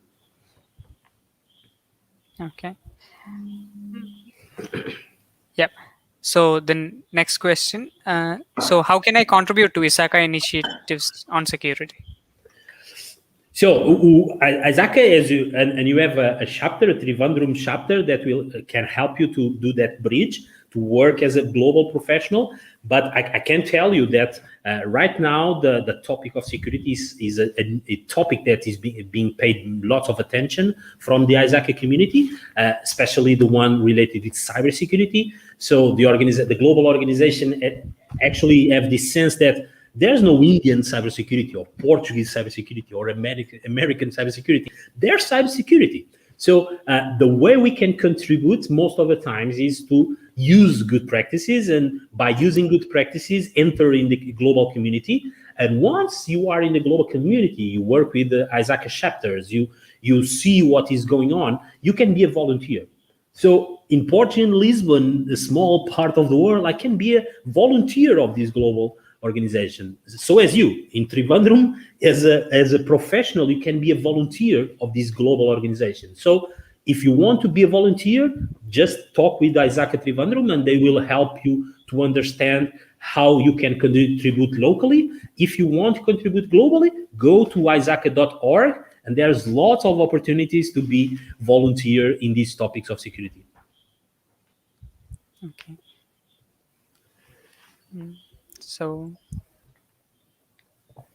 Okay. Yep. So the next question. So how can I contribute to ISACA initiatives on security? So ISACA, and you have a chapter, a Trivandrum chapter that can help you to do that bridge, to work as a global professional. But I can tell you that right now the topic of security is a topic that is being paid lots of attention from the ISACA community, especially the one related with cybersecurity. So the global organization actually have this sense that there's no Indian cybersecurity or Portuguese cybersecurity or American cybersecurity. There's cybersecurity. So the way we can contribute most of the times is to use good practices, and by using good practices, enter in the global community. And once you are in the global community, you work with the ISACA chapters, you see what is going on, you can be a volunteer. So in Portugal, Lisbon, a small part of the world, I can be a volunteer of this global organization. So as you in Trivandrum, as a professional, you can be a volunteer of this global organization. So if you want to be a volunteer, just talk with ISACA Trivandrum and they will help you to understand how you can contribute locally. If you want to contribute globally, go to isaca.org, and there's lots of opportunities to be volunteer in these topics of security. Okay. So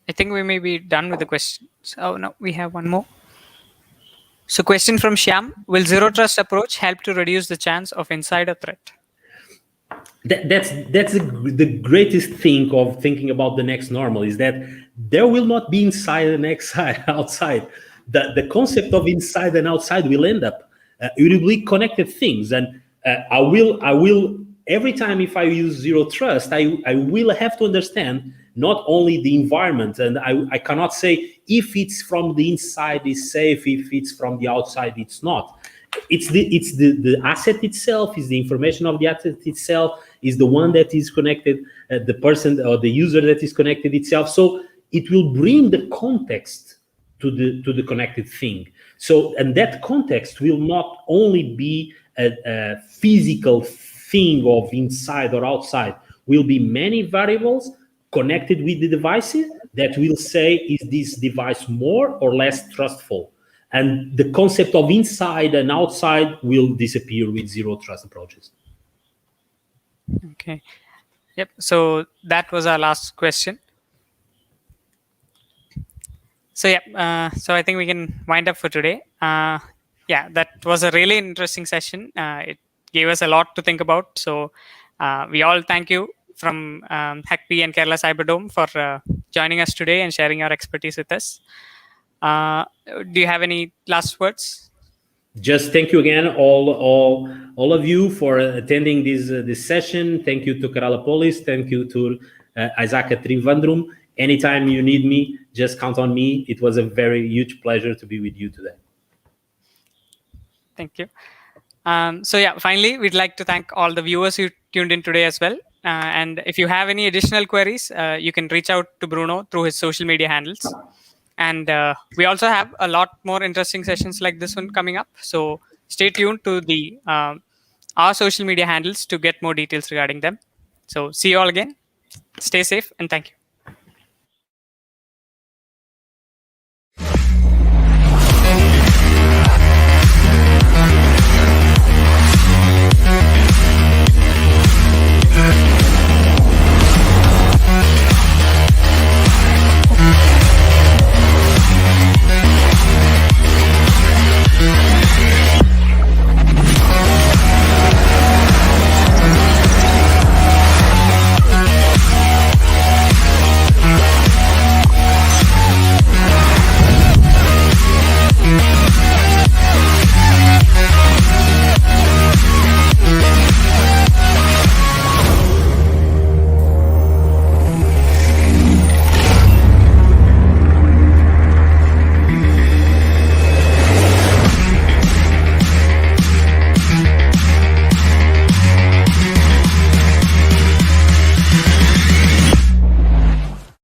I think we may be done with the questions. Oh no, we have one more. So question from Shyam, will zero trust approach help to reduce the chance of insider threat? That's the greatest thing of thinking about the next normal, is that there will not be inside and outside. The concept of inside and outside will end up. It will be connected things, and I will every time if I use zero trust, I will have to understand not only the environment, and I cannot say if it's from the inside is safe, if it's from the outside it's not. It's the asset itself, is the information of the asset itself, is the one that is connected, the person or the user that is connected itself. So it will bring the context to the connected thing. So, and that context will not only be a physical thing of inside or outside, will be many variables connected with the devices that will say, is this device more or less trustful? And the concept of inside and outside will disappear with zero trust approaches. Okay. Yep. So that was our last question. So yeah, so I think we can wind up for today. Yeah, that was a really interesting session. It gave us a lot to think about. So we all thank you from HackP and Kerala Cyberdome for joining us today and sharing your expertise with us. Do you have any last words? Just thank you again, all of you for attending this session. Thank you to Kerala Police. Thank you to ISACA Trivandrum. Anytime you need me, just count on me. It was a very huge pleasure to be with you today. Thank you. So yeah, finally, we'd like to thank all the viewers who tuned in today as well. And if you have any additional queries, you can reach out to Bruno through his social media handles. And we also have a lot more interesting sessions like this one coming up. So stay tuned to the our social media handles to get more details regarding them. So see you all again. Stay safe and thank you.